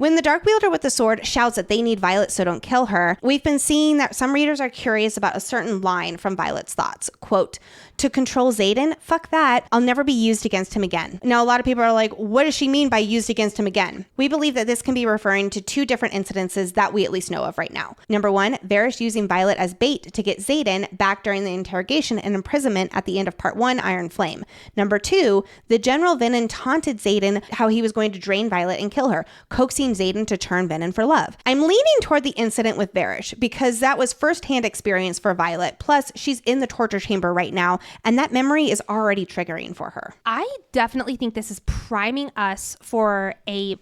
When the Dark Wielder with the sword shouts that they need Violet so don't kill her, we've been seeing that some readers are curious about a certain line from Violet's thoughts. Quote, "To control Zaden? Fuck that. I'll never be used against him again." Now, a lot of people are like, what does she mean by used against him again? We believe that this can be referring to two different incidences that we at least know of right now. Number one, Varys using Violet as bait to get Zaden back during the interrogation and imprisonment at the end of part 1, Iron Flame. Number two, the General Venin taunted Zaden how he was going to drain Violet and kill her, coaxing Zaden to turn Venin for love. I'm leaning toward the incident with Varys because that was firsthand experience for Violet. Plus, she's in the torture chamber right now, and that memory is already triggering for her. I definitely think this is priming us for a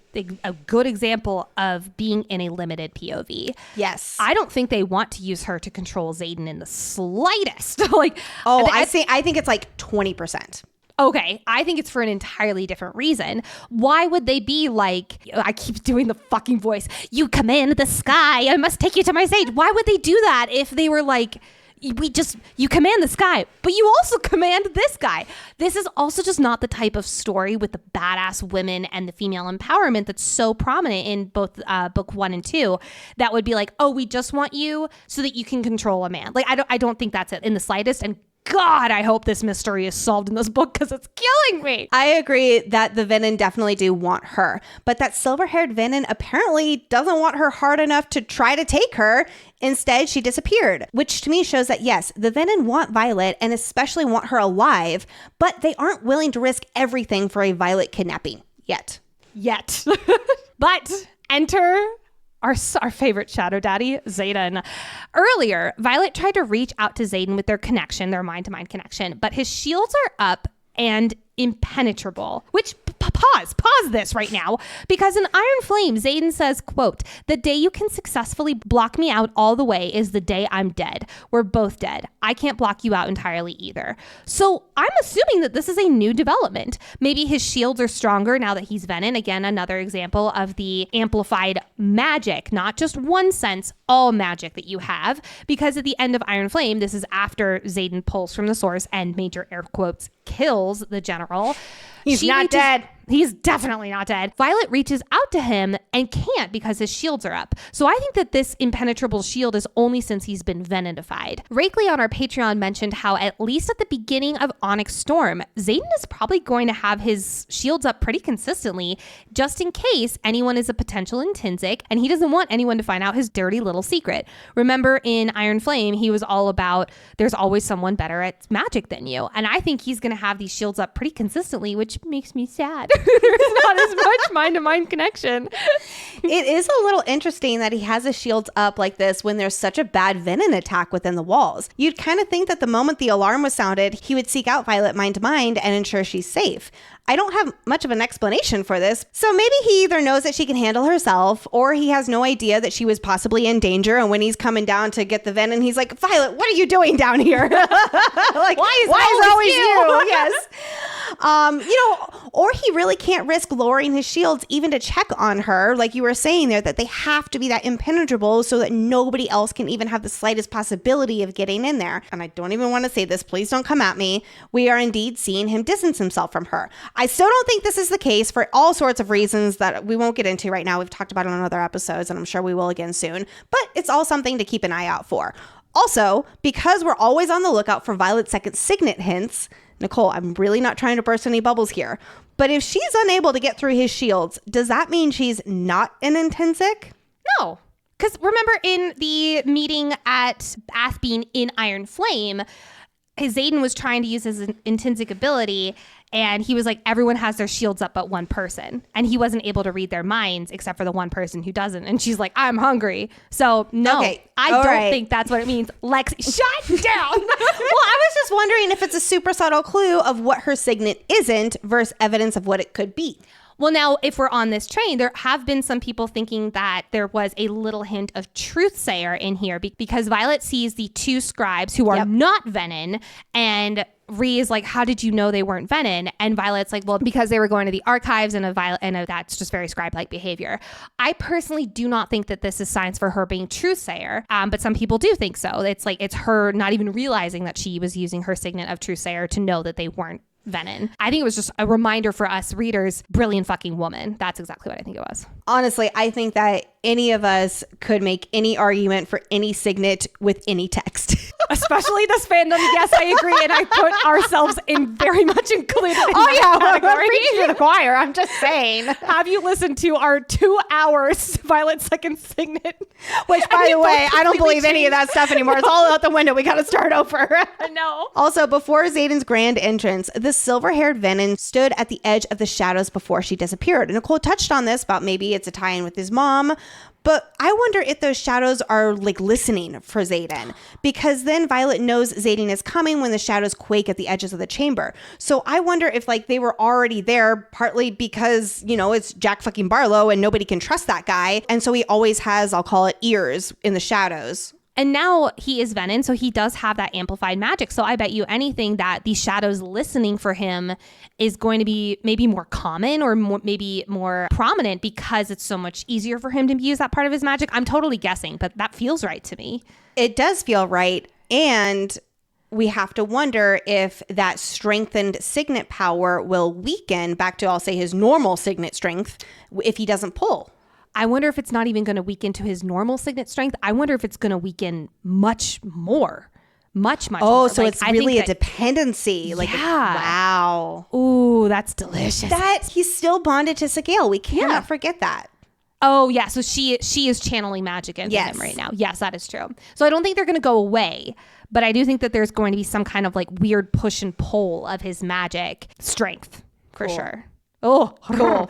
good example of being in a limited POV. Yes. I don't think they want to use her to control Zaden in the slightest. I think it's like 20%. Okay, I think it's for an entirely different reason. Why would they be like, I keep doing the fucking voice, "You command the sky, I must take you to my stage." Why would they do that if they were like, you command the sky, but you also command this guy? This is also just not the type of story with the badass women and the female empowerment that's so prominent in both book 1 and 2 that would be like, oh, we just want you so that you can control a man. Like, I don't think that's it in the slightest. And God, I hope this mystery is solved in this book because it's killing me. I agree that the Venin definitely do want her, but that silver-haired Venin apparently doesn't want her hard enough to try to take her. Instead, she disappeared, which to me shows that yes, the Venin want Violet and especially want her alive, but they aren't willing to risk everything for a Violet kidnapping yet. But enter our favorite shadow daddy, Zaden. Earlier, Violet tried to reach out to Zaden with their connection, their mind-to-mind connection, but his shields are up and impenetrable, which pause this right now, because in Iron Flame, Zaden says, quote, "The day you can successfully block me out all the way is the day I'm dead. We're both dead. I can't block you out entirely either." So I'm assuming that this is a new development. Maybe his shields are stronger now that he's Venin. Again, another example of the amplified magic, not just one sense, all magic that you have, because at the end of Iron Flame, this is after Zaden pulls from the source and major air quotes kills the general. He's not dead. He's definitely not dead. Violet reaches out to him and can't because his shields are up. So I think that this impenetrable shield is only since he's been Veninified. Rakely on our Patreon mentioned how at least at the beginning of Onyx Storm, Zaden is probably going to have his shields up pretty consistently just in case anyone is a potential intrinsic and he doesn't want anyone to find out his dirty little secret. Remember in Iron Flame, he was all about there's always someone better at magic than you. And I think he's going to have these shields up pretty consistently, which makes me sad. There's not as much mind-to-mind connection. It is a little interesting that he has his shields up like this when there's such a bad Venin attack within the walls. You'd kind of think that the moment the alarm was sounded, he would seek out Violet mind-to-mind and ensure she's safe. I don't have much of an explanation for this, so maybe he either knows that she can handle herself or he has no idea that she was possibly in danger, and when he's coming down to get the Venin, he's like, "Violet, what are you doing down here?" Like, why is it always you? Yes. Or he really can't risk lowering his shields even to check on her, like you were saying there, that they have to be that impenetrable so that nobody else can even have the slightest possibility of getting in there. And I don't even want to say this, please don't come at me. We are indeed seeing him distance himself from her. I still don't think this is the case for all sorts of reasons that we won't get into right now. We've talked about it on other episodes, and I'm sure we will again soon, but it's all something to keep an eye out for. Also, because we're always on the lookout for Violet's second signet hints, Nicole, I'm really not trying to burst any bubbles here, but if she's unable to get through his shields, does that mean she's not an intrinsic? No. Because remember in the meeting at Athbean in Iron Flame, Zaden was trying to use his intrinsic ability, and he was like, everyone has their shields up but one person. And he wasn't able to read their minds except for the one person who doesn't. And she's like, I'm hungry. So no, okay. I don't think that's what it means. Lexi, shut down. Well, I was just wondering if it's a super subtle clue of what her signet isn't versus evidence of what it could be. Well, now, if we're on this train, there have been some people thinking that there was a little hint of truthsayer in here because Violet sees the two scribes who are not Venin, and Rhee is like, how did you know they weren't Venin? And Violet's like, well, because they were going to the archives and that's just very scribe-like behavior. I personally do not think that this is signs for her being truthsayer, but some people do think so. It's like, it's her not even realizing that she was using her signet of truthsayer to know that they weren't Venin. I think it was just a reminder for us readers, brilliant fucking woman. That's exactly what I think it was. Honestly, I think that any of us could make any argument for any signet with any text. Especially this fandom. Yes, I agree. And I put ourselves in very much included in We're preaching to the choir. I'm just saying. Have you listened to our 2 hours Violet Second Signet? Which, by the way, I don't believe any of that stuff anymore. It's all out the window. We got to start over. I know. Also, before Zaden's grand entrance, the silver-haired Venin stood at the edge of the shadows before she disappeared. Nicole touched on this about maybe it's a tie-in with his mom. But I wonder if those shadows are like listening for Zaden, because then Violet knows Zaden is coming when the shadows quake at the edges of the chamber. So I wonder if like they were already there, partly because, you know, it's Jack fucking Barlo and nobody can trust that guy. And so he always has, I'll call it, ears in the shadows. And now he is Venin, so he does have that amplified magic. So I bet you anything that these shadows listening for him is going to be maybe more common or maybe more prominent because it's so much easier for him to use that part of his magic. I'm totally guessing, but that feels right to me. It does feel right. And we have to wonder if that strengthened signet power will weaken back to, I'll say, his normal signet strength if he doesn't pull. I wonder if it's not even going to weaken to his normal signet strength. I wonder if it's going to weaken much more. Much more. Oh, so like, it's really a dependency. Like, yeah. Wow. Ooh, that's delicious. That he's still bonded to Sigale. We cannot forget that. Oh, yeah. So she is channeling magic into him right now. Yes, that is true. So I don't think they're going to go away, but I do think that there's going to be some kind of like weird push and pull of his magic strength for sure. Oh, cool.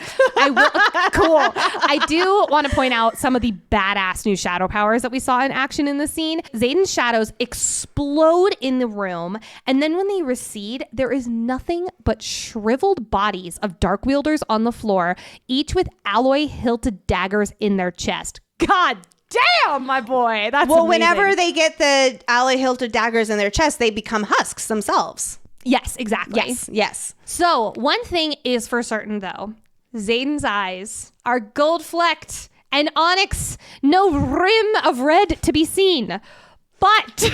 Cool. I do want to point out some of the badass new shadow powers that we saw in action in the scene. Zaden's shadows explode in the room, and then when they recede, there is nothing but shriveled bodies of dark wielders on the floor, each with alloy-hilted daggers in their chest. God damn, my boy. That's amazing. Whenever they get the alloy-hilted daggers in their chest, they become husks themselves. Yes, exactly. Yes. So one thing is for certain, though. Zaden's eyes are gold-flecked and onyx, no rim of red to be seen. But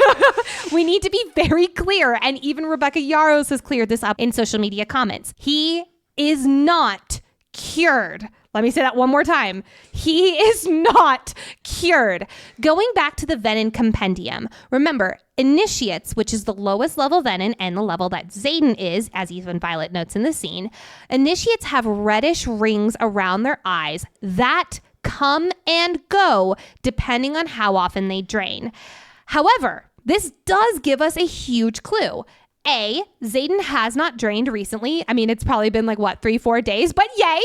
we need to be very clear, and even Rebecca Yarros has cleared this up in social media comments. He is not cured. Let me say that one more time. He is not cured. Going back to the Venin compendium, remember, initiates, which is the lowest level Venin and the level that Zaden is, as even Violet notes in the scene, initiates have reddish rings around their eyes that come and go depending on how often they drain. However, this does give us a huge clue. A, Zaden has not drained recently. I mean, it's probably been like, 3-4 days, but yay.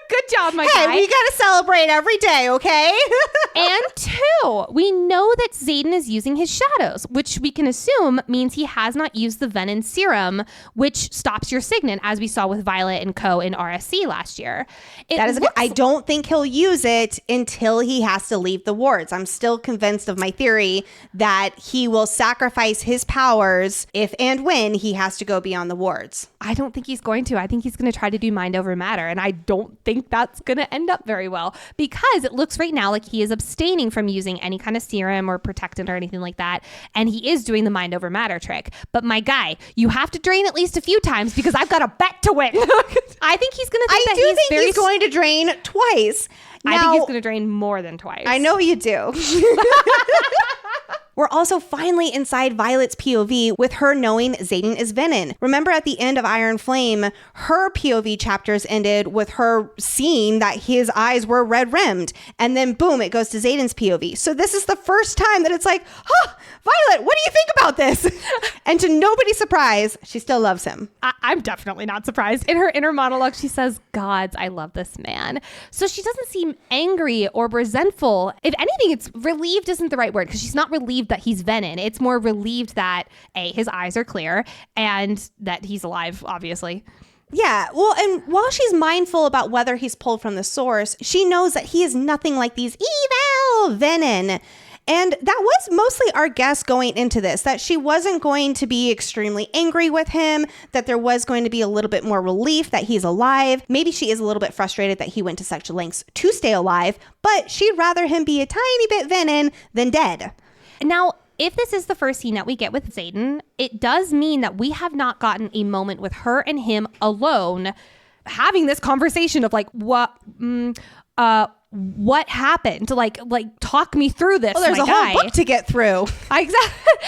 Good job, my guy. Hey, we got to celebrate every day, okay? And 2, we know that Zaden is using his shadows, which we can assume means he has not used the Venin serum, which stops your signet, as we saw with Violet and Co. in RSC last year. I don't think he'll use it until he has to leave the wards. I'm still convinced of my theory that he will sacrifice his powers if and when he has to go beyond the wards. I don't think he's going to. I think he's going to try to do mind over matter, and I don't think that's going to end up very well, because it looks right now like he is abstaining from using any kind of serum or protectant or anything like that, and he is doing the mind over matter trick. But my guy, you have to drain at least a few times, because I've got a bet to win. I think he's going to think he's going to drain twice. I think he's going to drain more than twice. I know you do. We're also finally inside Violet's POV with her knowing Zaden is Venin. Remember at the end of Iron Flame, her POV chapters ended with her seeing that his eyes were red rimmed. And then boom, it goes to Zaden's POV. So this is the first time that it's like, Violet, what do you think about this? And to nobody's surprise, she still loves him. I'm definitely not surprised. In her inner monologue, she says, "Gods, I love this man." So she doesn't seem angry or resentful. If anything, it's relieved isn't the right word, because she's not relieved that he's Venin. It's more relieved that A, his eyes are clear, and that he's alive, obviously. Yeah, well, and while she's mindful about whether he's pulled from the source, she knows that he is nothing like these evil Venin. And that was mostly our guess going into this, that she wasn't going to be extremely angry with him, that there was going to be a little bit more relief that he's alive. Maybe she is a little bit frustrated that he went to such lengths to stay alive, but she'd rather him be a tiny bit Venin than dead. Now, if this is the first scene that we get with Zaden, it does mean that we have not gotten a moment with her and him alone having this conversation of like, what happened? Like talk me through this. Well, there's a whole book to get through. Exactly.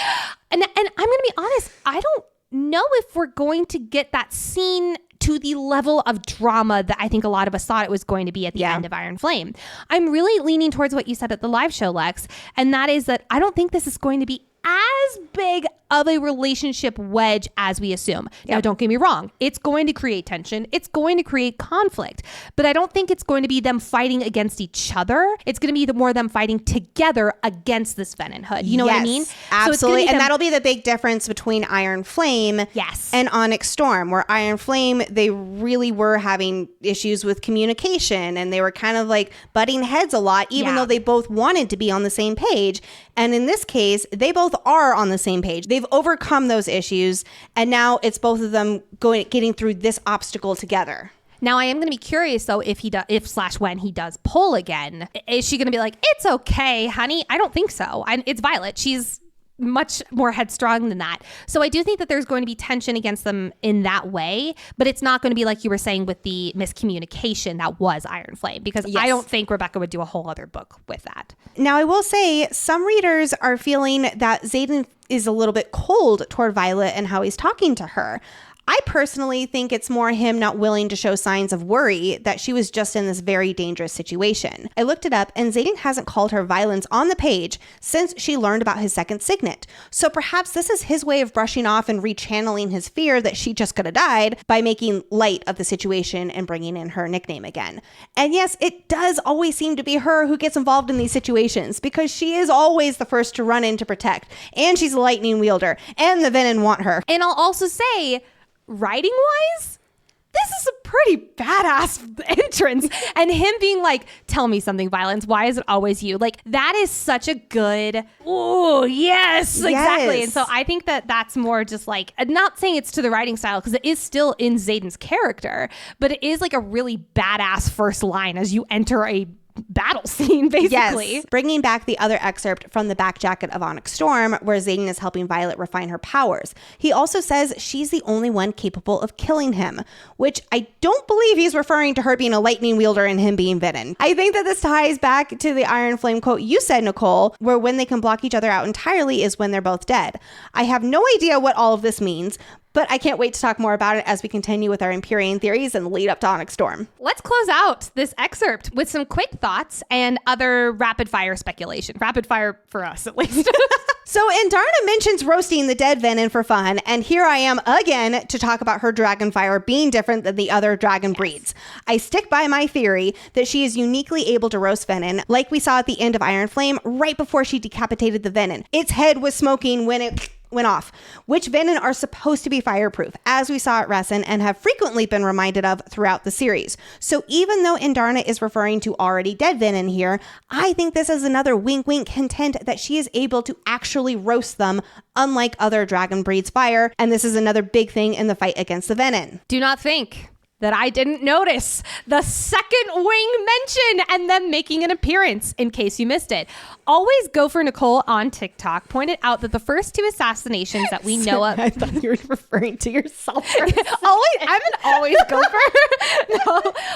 And I'm going to be honest, I don't know if we're going to get that scene to the level of drama that I think a lot of us thought it was going to be at the end of Iron Flame. I'm really leaning towards what you said at the live show, Lex, and that is that I don't think this is going to be as big of a relationship wedge as we assume. Now, don't get me wrong. It's going to create tension. It's going to create conflict. But I don't think it's going to be them fighting against each other. It's going to be more them fighting together against this Venin hood. You know what I mean? Absolutely. And that'll be the big difference between Iron Flame and Onyx Storm, where Iron Flame, they really were having issues with communication and they were kind of like butting heads a lot, even though they both wanted to be on the same page. And in this case, they both are on the same page. They've overcome those issues, and now it's both of them getting through this obstacle together. Now, I am going to be curious, though, when he does pull again. Is she going to be like, it's okay, honey? I don't think so. It's Violet. She's much more headstrong than that. So I do think that there's going to be tension against them in that way, but it's not going to be like you were saying with the miscommunication that was Iron Flame, because I don't think Rebecca would do a whole other book with that. Now, I will say some readers are feeling that Zaden is a little bit cold toward Violet and how he's talking to her. I personally think it's more him not willing to show signs of worry that she was just in this very dangerous situation. I looked it up, and Zaden hasn't called her violence on the page since she learned about his second signet. So perhaps this is his way of brushing off and rechanneling his fear that she just could have died by making light of the situation and bringing in her nickname again. And yes, it does always seem to be her who gets involved in these situations because she is always the first to run in to protect, and she's a lightning wielder, and the Venin want her. And I'll also say, writing wise, this is a pretty badass entrance. And him being like, tell me something, Violence. Why is it always you? Like, that is such a good, oh, yes, exactly. And so I think that that's more just like, not saying it's to the writing style, because it is still in Zaden's character, but it is like a really badass first line as you enter a battle scene, basically. Yes. Bringing back the other excerpt from the back jacket of Onyx Storm, where Zaden is helping Violet refine her powers. He also says she's the only one capable of killing him, which I don't believe he's referring to her being a lightning wielder and him being Venin. I think that this ties back to the Iron Flame quote you said, Nicole, where when they can block each other out entirely is when they're both dead. I have no idea what all of this means, but I can't wait to talk more about it as we continue with our Empyrean theories and lead up to Onyx Storm. Let's close out this excerpt with some quick thoughts and other rapid fire speculation. Rapid fire for us, at least. So Indarna mentions roasting the dead Venin for fun, and here I am again to talk about her dragonfire being different than the other dragon breeds. I stick by my theory that she is uniquely able to roast Venin, like we saw at the end of Iron Flame, right before she decapitated the Venin. Its head was smoking when it went off, which Venin are supposed to be fireproof, as we saw at Resin and have frequently been reminded of throughout the series. So even though Indarna is referring to already dead Venin here, I think this is another wink wink hint that she is able to actually roast them, unlike other dragon breeds fire, and this is another big thing in the fight against the Venin. Do not think that I didn't notice the second wing mention and them making an appearance, in case you missed it. Always go for Nicole on TikTok pointed out that the first two assassinations that we know of. I thought you were referring to yourself.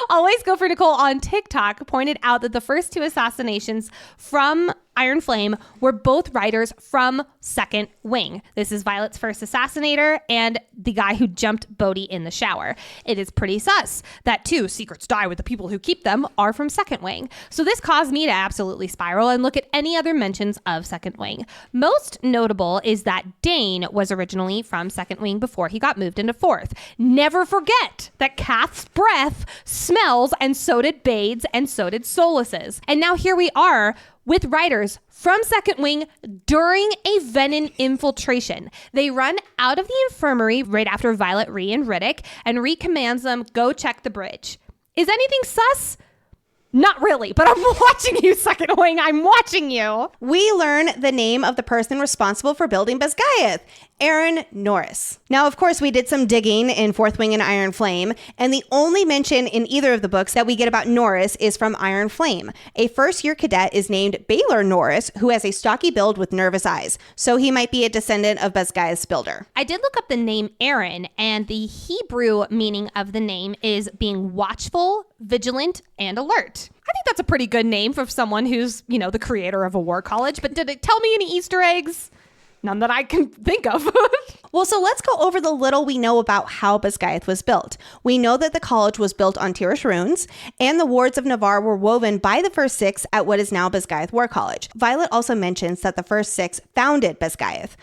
Always go for Nicole on TikTok pointed out that the first two assassinations from Iron Flame were both writers from Second Wing. This is Violet's first assassinator and the guy who jumped Bodhi in the shower. It is pretty sus that two secrets die with the people who keep them are from Second Wing. So this caused me to absolutely spiral and look at any other mentions of Second Wing. Most notable is that Dane was originally from Second Wing before he got moved into Fourth. Never forget that Kath's breath smells, and so did Bade's, and so did Solus's. And now here we are with writers from Second Wing during a Venin infiltration. They run out of the infirmary right after Violet, Rhee, and Riddick, and Rhee commands them, go check the bridge. Is anything sus? Not really, but I'm watching you, Second Wing. I'm watching you. We learn the name of the person responsible for building Basgiath, Aaron Norris. Now, of course, we did some digging in Fourth Wing and Iron Flame, and the only mention in either of the books that we get about Norris is from Iron Flame. A first-year cadet is named Baylor Norris, who has a stocky build with nervous eyes, so he might be a descendant of Basgiath's builder. I did look up the name Aaron, and the Hebrew meaning of the name is being watchful, vigilant, and alert. I think that's a pretty good name for someone who's, the creator of a war college, but did it tell me any Easter eggs? None that I can think of. Well, so let's go over the little we know about how Basgiath was built. We know that the college was built on Tirish runes, and the wards of Navarre were woven by the first six at what is now Basgiath War College. Violet also mentions that the first six founded Basgiath.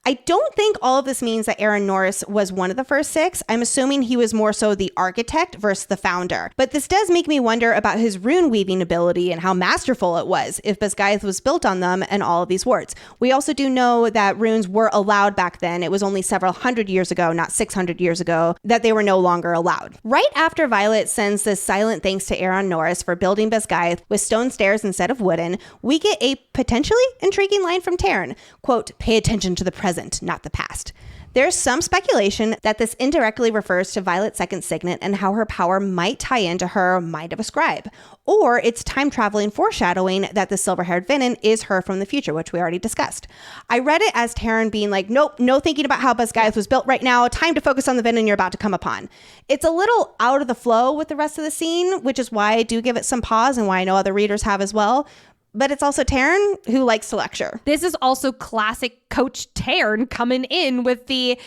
I don't think all of this means that Aaron Norris was one of the first six. I'm assuming he was more so the architect versus the founder. But this does make me wonder about his rune weaving ability and how masterful it was if Basgiath was built on them and all of these wards. We also do know that runes were allowed back then. It was only several hundred years ago, not 600 years ago, that they were no longer allowed. Right after Violet sends this silent thanks to Aaron Norris for building Basgiath with stone stairs instead of wooden, we get a potentially intriguing line from Taryn. Quote, "Pay attention to the present, not the past." There's some speculation that this indirectly refers to Violet's second signet and how her power might tie into her Mind of a Scribe. Or it's time-traveling foreshadowing that the silver-haired Venin is her from the future, which we already discussed. I read it as Taryn being like, nope, no thinking about how Basgiath was built right now. Time to focus on the Venin you're about to come upon. It's a little out of the flow with the rest of the scene, which is why I do give it some pause and why I know other readers have as well. But it's also Taryn who likes to lecture. This is also classic Coach Taryn coming in with the,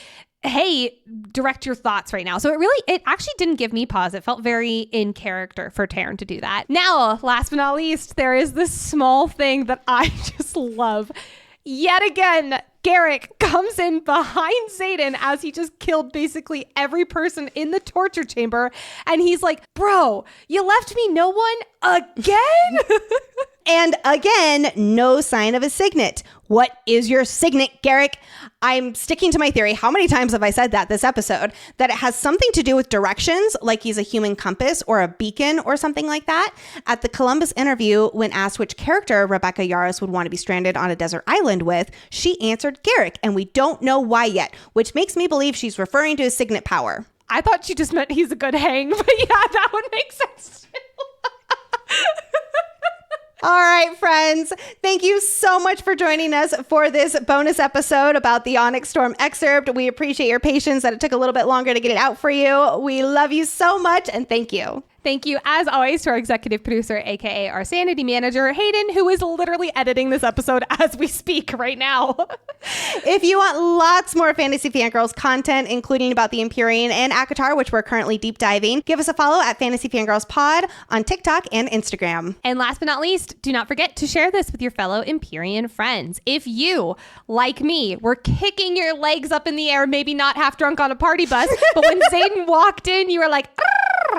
hey, direct your thoughts right now. So it actually didn't give me pause. It felt very in character for Taryn to do that. Now, last but not least, there is this small thing that I just love. Yet again, Garrick comes in behind Zaden as he just killed basically every person in the torture chamber. And he's like, bro, you left me no one again? And again, no sign of a signet. What is your signet, Garrick? I'm sticking to my theory. How many times have I said that this episode? That it has something to do with directions, like he's a human compass or a beacon or something like that. At the Columbus interview, when asked which character Rebecca Yarros would want to be stranded on a desert island with, she answered Garrick, and we don't know why yet, which makes me believe she's referring to his signet power. I thought she just meant he's a good hang, but yeah, that would make sense too. All right, friends, thank you so much for joining us for this bonus episode about the Onyx Storm excerpt. We appreciate your patience that it took a little bit longer to get it out for you. We love you so much, and thank you. Thank you, as always, to our executive producer, aka our sanity manager, Hayden, who is literally editing this episode as we speak right now. If you want lots more Fantasy Fangirls content, including about the Empyrean and ACOTAR, which we're currently deep diving, give us a follow at Fantasy Fangirls Pod on TikTok and Instagram. And last but not least, do not forget to share this with your fellow Empyrean friends. If you, like me, were kicking your legs up in the air, maybe not half drunk on a party bus, but when Zaden walked in, you were like,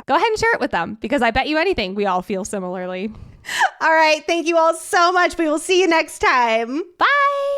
go ahead and share it with them, because I bet you anything we all feel similarly. All right. Thank you all so much. We will see you next time. Bye.